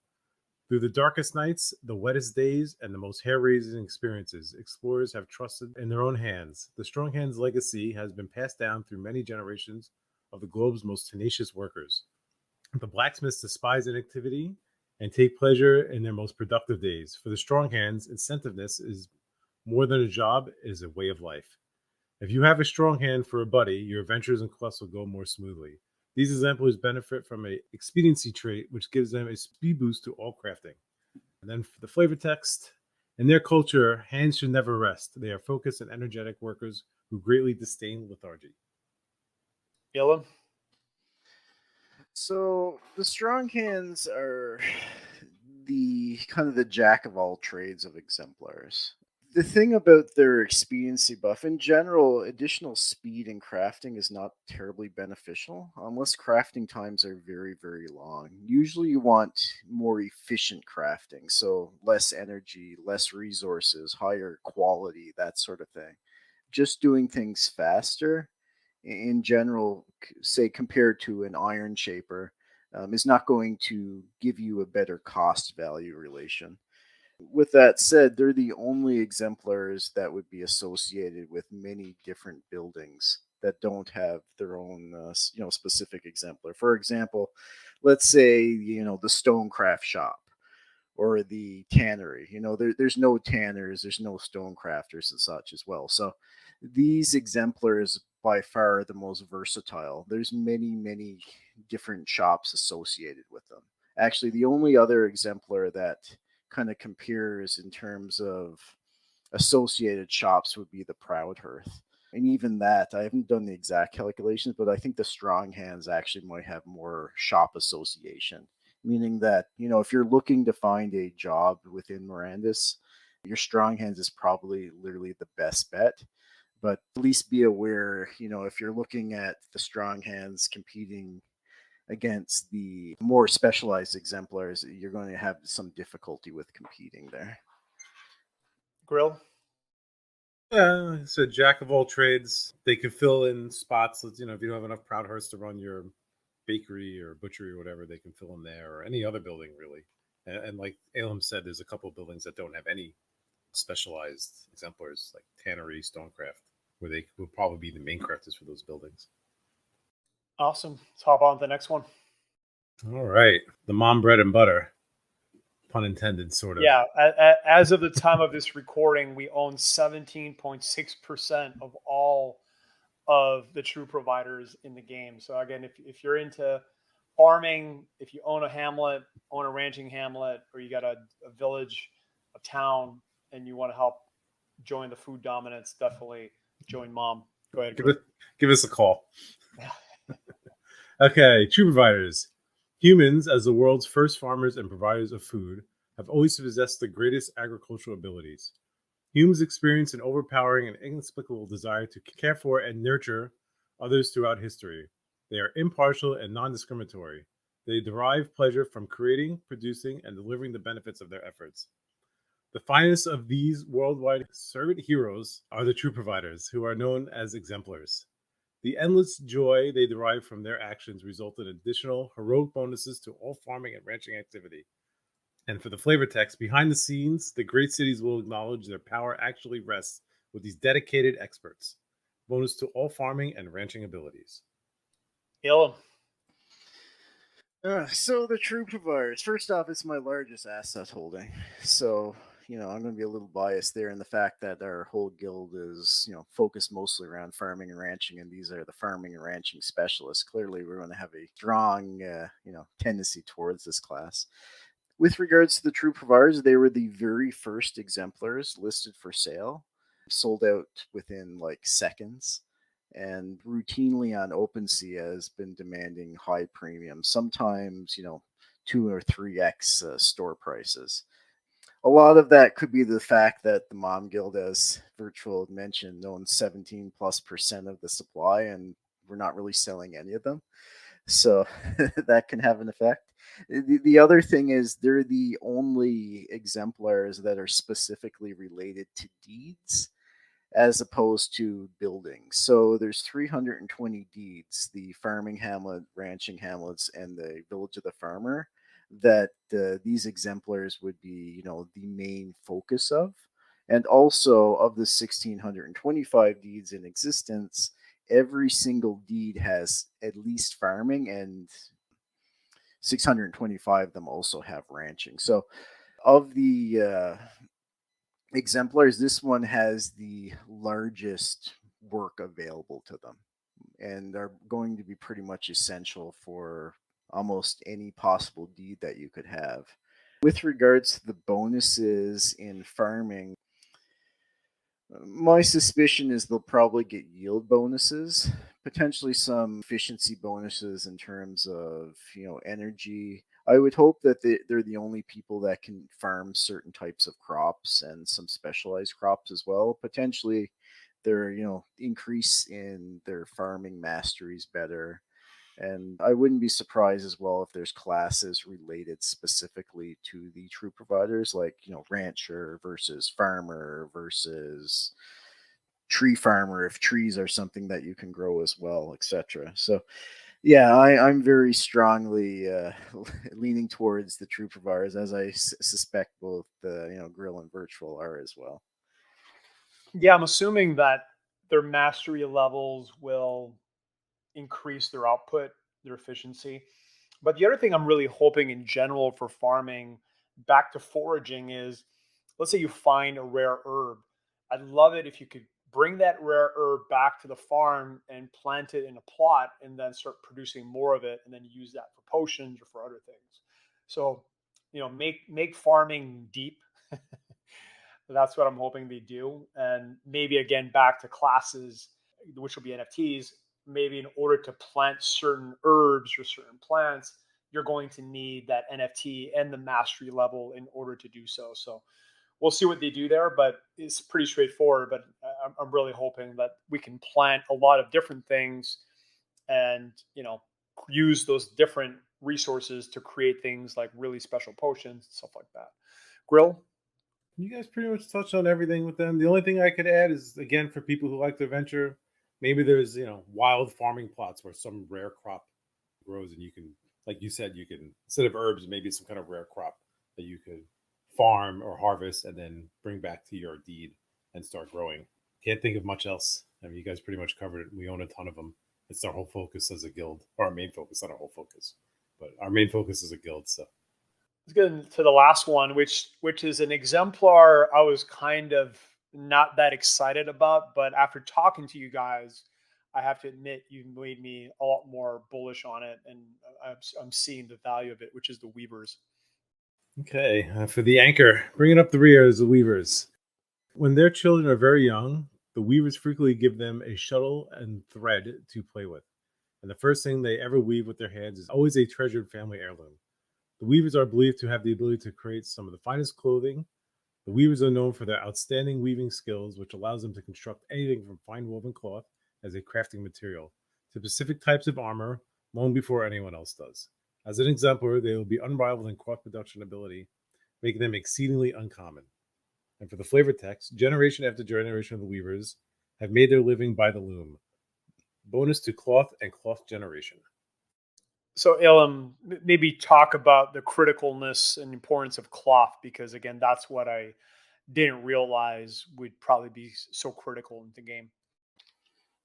Through the darkest nights, the wettest days, and the most hair-raising experiences, explorers have trusted in their own hands. The Stronghands legacy has been passed down through many generations of the globe's most tenacious workers. The blacksmiths despise inactivity and take pleasure in their most productive days. For the Stronghands, incentiveness is more than a job, it is a way of life. If you have a strong hand for a buddy, your adventures and quests will go more smoothly. These exemplars benefit from a expediency trait, which gives them a speed boost to all crafting. And then for the flavor text, in their culture, hands should never rest. They are focused and energetic workers who greatly disdain lethargy. Elam? So the strong hands are the kind of the jack of all trades of exemplars. The thing about their expediency buff, in general, additional speed in crafting is not terribly beneficial unless crafting times are very, very long. Usually, you want more efficient crafting, so less energy, less resources, higher quality, that sort of thing. Just doing things faster, in general, say compared to an iron shaper, is not going to give you a better cost value relation. With that said, they're the only exemplars that would be associated with many different buildings that don't have their own specific exemplar. For example, let's say the stonecraft shop or the tannery. There's no tanners, there's no stonecrafters and such as well. So these exemplars by far are the most versatile. There's many different shops associated with them. Actually, the only other exemplar that kind of compares in terms of associated shops would be the Proud Hearth. And even that, I haven't done the exact calculations, but I think the Stronghands actually might have more shop association. Meaning that, if you're looking to find a job within Mirandus, your Stronghands is probably literally the best bet. But at least be aware, if you're looking at the Stronghands competing against the more specialized exemplars, you're going to have some difficulty with competing there. Grill? Yeah, it's a jack of all trades. They can fill in spots. If you don't have enough Proud Hearths to run your bakery or butchery or whatever, they can fill in there, or any other building really. And like Alem said, there's a couple of buildings that don't have any specialized exemplars, like tannery, stonecraft, where they will probably be the main crafters for those buildings. Awesome. Let's hop on to the next one. All right, the mom bread and butter, pun intended, sort of. Yeah, as of the time of this recording, we own 17.6% of all of the true providers in the game. So again, if you're into farming, if you own a hamlet, own a ranching hamlet, or you got a village, a town, and you want to help join the food dominance, definitely join Mom. Go ahead. Give us a call. Okay, true providers. Humans, as the world's first farmers and providers of food, have always possessed the greatest agricultural abilities. Humans experience an overpowering and inexplicable desire to care for and nurture others throughout history. They are impartial and non-discriminatory. They derive pleasure from creating, producing, and delivering the benefits of their efforts. The finest of these worldwide servant heroes are the true providers, who are known as exemplars. The endless joy they derive from their actions result in additional heroic bonuses to all farming and ranching activity. And for the flavor text, behind the scenes, the great cities will acknowledge their power actually rests with these dedicated experts. Bonus to all farming and ranching abilities. Alem. So the true providers. First off, it's my largest asset holding. So, I'm going to be a little biased there in the fact that our whole guild is, focused mostly around farming and ranching, and these are the farming and ranching specialists. Clearly, we're going to have a strong, tendency towards this class. With regards to the true providers, they were the very first exemplars listed for sale, sold out within like seconds, and routinely on OpenSea has been demanding high premiums, sometimes 2 or 3x store prices. A lot of that could be the fact that the Mom Guild, as Virtual mentioned, owns 17+% of the supply, and we're not really selling any of them. So that can have an effect. The other thing is they're the only exemplars that are specifically related to deeds as opposed to buildings. So there's 320 deeds, the farming hamlet, ranching hamlets, and the village of the farmer, that these exemplars would be, the main focus of. And also of the 1625 deeds in existence, every single deed has at least farming, and 625 of them also have ranching. So of the exemplars, this one has the largest work available to them and are going to be pretty much essential for almost any possible deed that you could have. With regards to the bonuses in farming, my suspicion is they'll probably get yield bonuses, potentially some efficiency bonuses in terms of, energy. I would hope that they're the only people that can farm certain types of crops and some specialized crops as well. Potentially their, increase in their farming mastery is better. And I wouldn't be surprised as well if there's classes related specifically to the true providers, like, rancher versus farmer versus tree farmer, if trees are something that you can grow as well, etc. So, Yeah, I'm very strongly leaning towards the Troopers, as I suspect both Grill and Virtual are as well. Yeah, I'm assuming that their mastery levels will increase their output, their efficiency. But the other thing I'm really hoping in general for farming back to foraging is, let's say you find a rare herb. I'd love it if you could bring that rare herb back to the farm and plant it in a plot and then start producing more of it and then use that for potions or for other things. So, make farming deep. That's what I'm hoping they do. And maybe again back to classes, which will be NFTs. Maybe in order to plant certain herbs or certain plants, you're going to need that NFT and the mastery level in order to do so. So we'll see what they do there, but it's pretty straightforward. But I'm really hoping that we can plant a lot of different things and use those different resources to create things like really special potions, stuff like that. Grill. You guys pretty much touched on everything with them. The only thing I could add is, again, for people who like to venture, maybe there's wild farming plots where some rare crop grows, and you can, like you said, you can, instead of herbs, maybe some kind of rare crop that you could farm or harvest and then bring back to your deed and start growing. Can't think of much else. I mean, you guys pretty much covered it. We own a ton of them. It's our whole focus as a guild, or our main focus, not our whole focus, but our main focus as a guild. So Let's get into the last one, which is an exemplar I was kind of not that excited about, but after talking to you guys, I have to admit you made me a lot more bullish on it, and I'm seeing the value of it, which is the weavers. okay, for the anchor, bringing up the rear is the weavers. When their children are very young, the weavers frequently give them a shuttle and thread to play with. And the first thing they ever weave with their hands is always a treasured family heirloom. The weavers are believed to have the ability to create some of the finest clothing. The weavers are known for their outstanding weaving skills, which allows them to construct anything from fine woven cloth as a crafting material to specific types of armor long before anyone else does. As an exemplar, they will be unrivaled in cloth production ability, making them exceedingly uncommon. And for the flavor text, generation after generation of the weavers have made their living by the loom. Bonus to cloth and cloth generation. So, Ilham, maybe talk about the criticalness and importance of cloth, because again, that's what I didn't realize would probably be so critical in the game.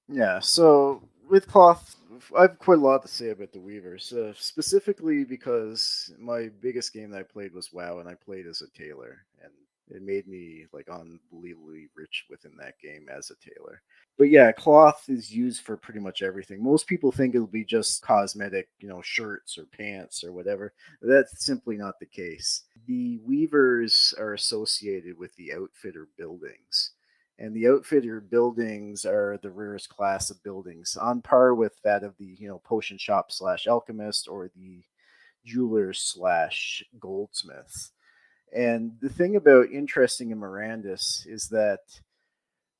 Yeah, so with cloth, I have quite a lot to say about the weavers, specifically because my biggest game that I played was WoW, and I played as a tailor, and it made me like unbelievably rich within that game as a tailor. But yeah, cloth is used for pretty much everything. Most people think it'll be just cosmetic, shirts or pants or whatever. That's simply not the case. The weavers are associated with the outfitter buildings, and the outfitter buildings are the rarest class of buildings, on par with that of the potion shop slash alchemist or the jeweler slash goldsmiths. And the thing about interesting in Mirandus is that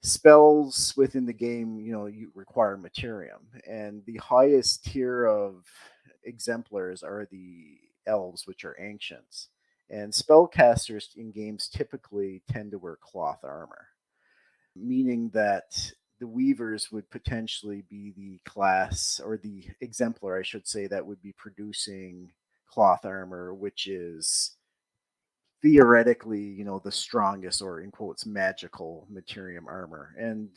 spells within the game, you require materium, and the highest tier of exemplars are the elves, which are ancients. And spellcasters in games typically tend to wear cloth armor, meaning that the weavers would potentially be the class, or the exemplar, I should say, that would be producing cloth armor, which is theoretically, the strongest, or in quotes, magical materium armor. And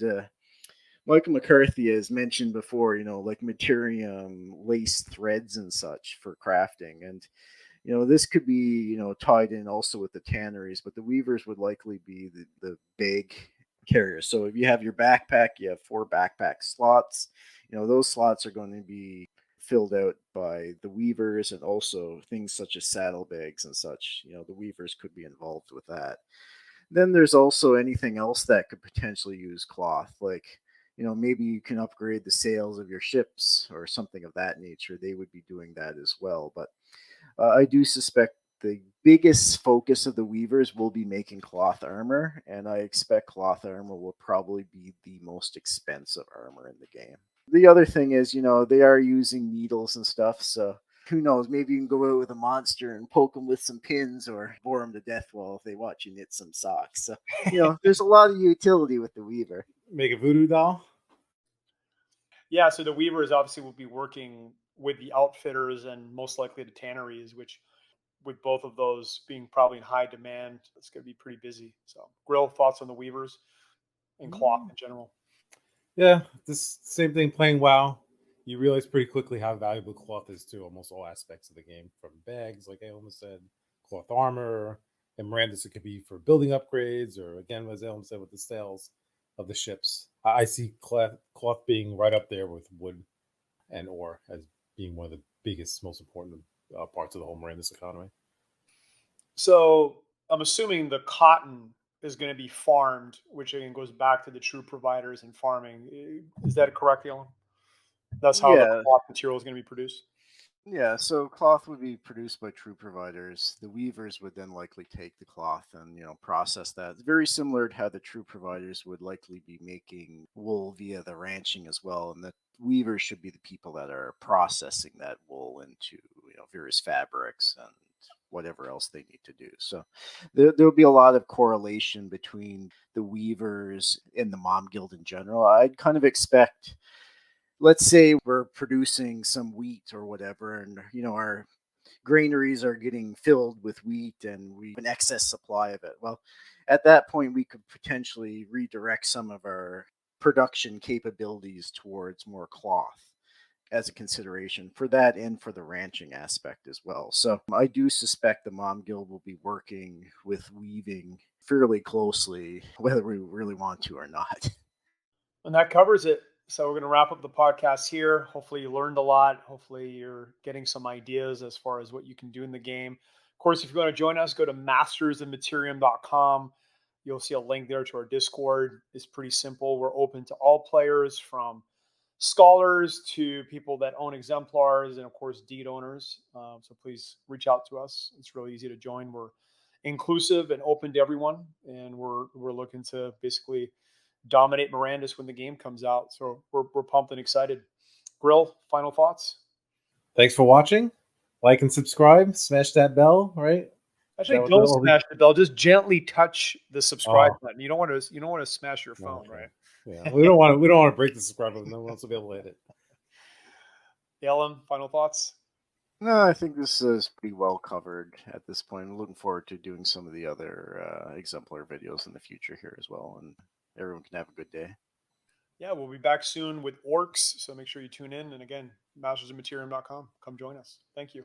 Michael McCarthy has mentioned before, like materium laced threads and such for crafting. And this could be tied in also with the tanneries, but the weavers would likely be the big carriers. So if you have your backpack, you have 4 backpack slots. Those slots are going to be filled out by the weavers, and also things such as saddlebags and such. The weavers could be involved with that. Then there's also anything else that could potentially use cloth, like maybe you can upgrade the sails of your ships or something of that nature. They would be doing that as well. But I do suspect the biggest focus of the weavers will be making cloth armor, and I expect cloth armor will probably be the most expensive armor in the game. The other thing is, they are using needles and stuff, so who knows? Maybe you can go out with a monster and poke them with some pins, or bore them to death while they watch you knit some socks. So, there's a lot of utility with the weaver. Make a voodoo doll. Yeah, so the weavers obviously will be working with the outfitters and most likely the tanneries, which with both of those being probably in high demand, it's going to be pretty busy. So, Grill, thoughts on the weavers and cloth Mm. in general? Yeah, this same thing playing WoW. You realize pretty quickly how valuable cloth is to almost all aspects of the game, from bags, like I almost said, cloth armor, and Mirandus, it could be for building upgrades, or again, as Ellen said, with the sails of the ships. I see cloth being right up there with wood and ore as being one of the biggest, most important parts of the whole Mirandus economy. So, I'm assuming the cotton is going to be farmed, which again goes back to the true providers in farming. Is that correct, Alan? That's how the Yeah, cloth material is going to be produced. yeah. So cloth would be produced by true providers. The weavers would then likely take the cloth and process that. It's very similar to how the true providers would likely be making wool via the ranching as well, and the weavers should be the people that are processing that wool into various fabrics and whatever else they need to do. So there'll be a lot of correlation between the weavers and the mom guild in general. I'd kind of expect, let's say we're producing some wheat or whatever, and our granaries are getting filled with wheat and we have an excess supply of it. Well, at that point we could potentially redirect some of our production capabilities towards more cloth as a consideration for that and for the ranching aspect as well. So I do suspect the mom guild will be working with weaving fairly closely, whether we really want to or not. And that covers it. So, we're going to wrap up the podcast here. Hopefully, you learned a lot. Hopefully, you're getting some ideas as far as what you can do in the game. Of course, if you want to join us, go to mastersofmaterium.com. You'll see a link there to our Discord. It's pretty simple. We're open to all players, from scholars to people that own exemplars, and of course deed owners. So please reach out to us. It's really easy to join. We're inclusive and open to everyone, and we're looking to basically dominate Mirandus when the game comes out. So we're pumped and excited. Grill, final thoughts? Thanks for watching. Like and subscribe. Smash that bell. Right? Is Actually, that what the, don't all the smash the bell. Just gently touch the subscribe Oh, button. You don't want to smash your phone, okay. right? Yeah, we don't want to break the subscribe button. No one else will be able to hit it. Ellen, final thoughts? No, I think this is pretty well covered at this point. I'm looking forward to doing some of the other exemplar videos in the future here as well, and everyone can have a good day. Yeah, we'll be back soon with orcs. So make sure you tune in. And again, mastersofmaterium.com. Come join us. Thank you.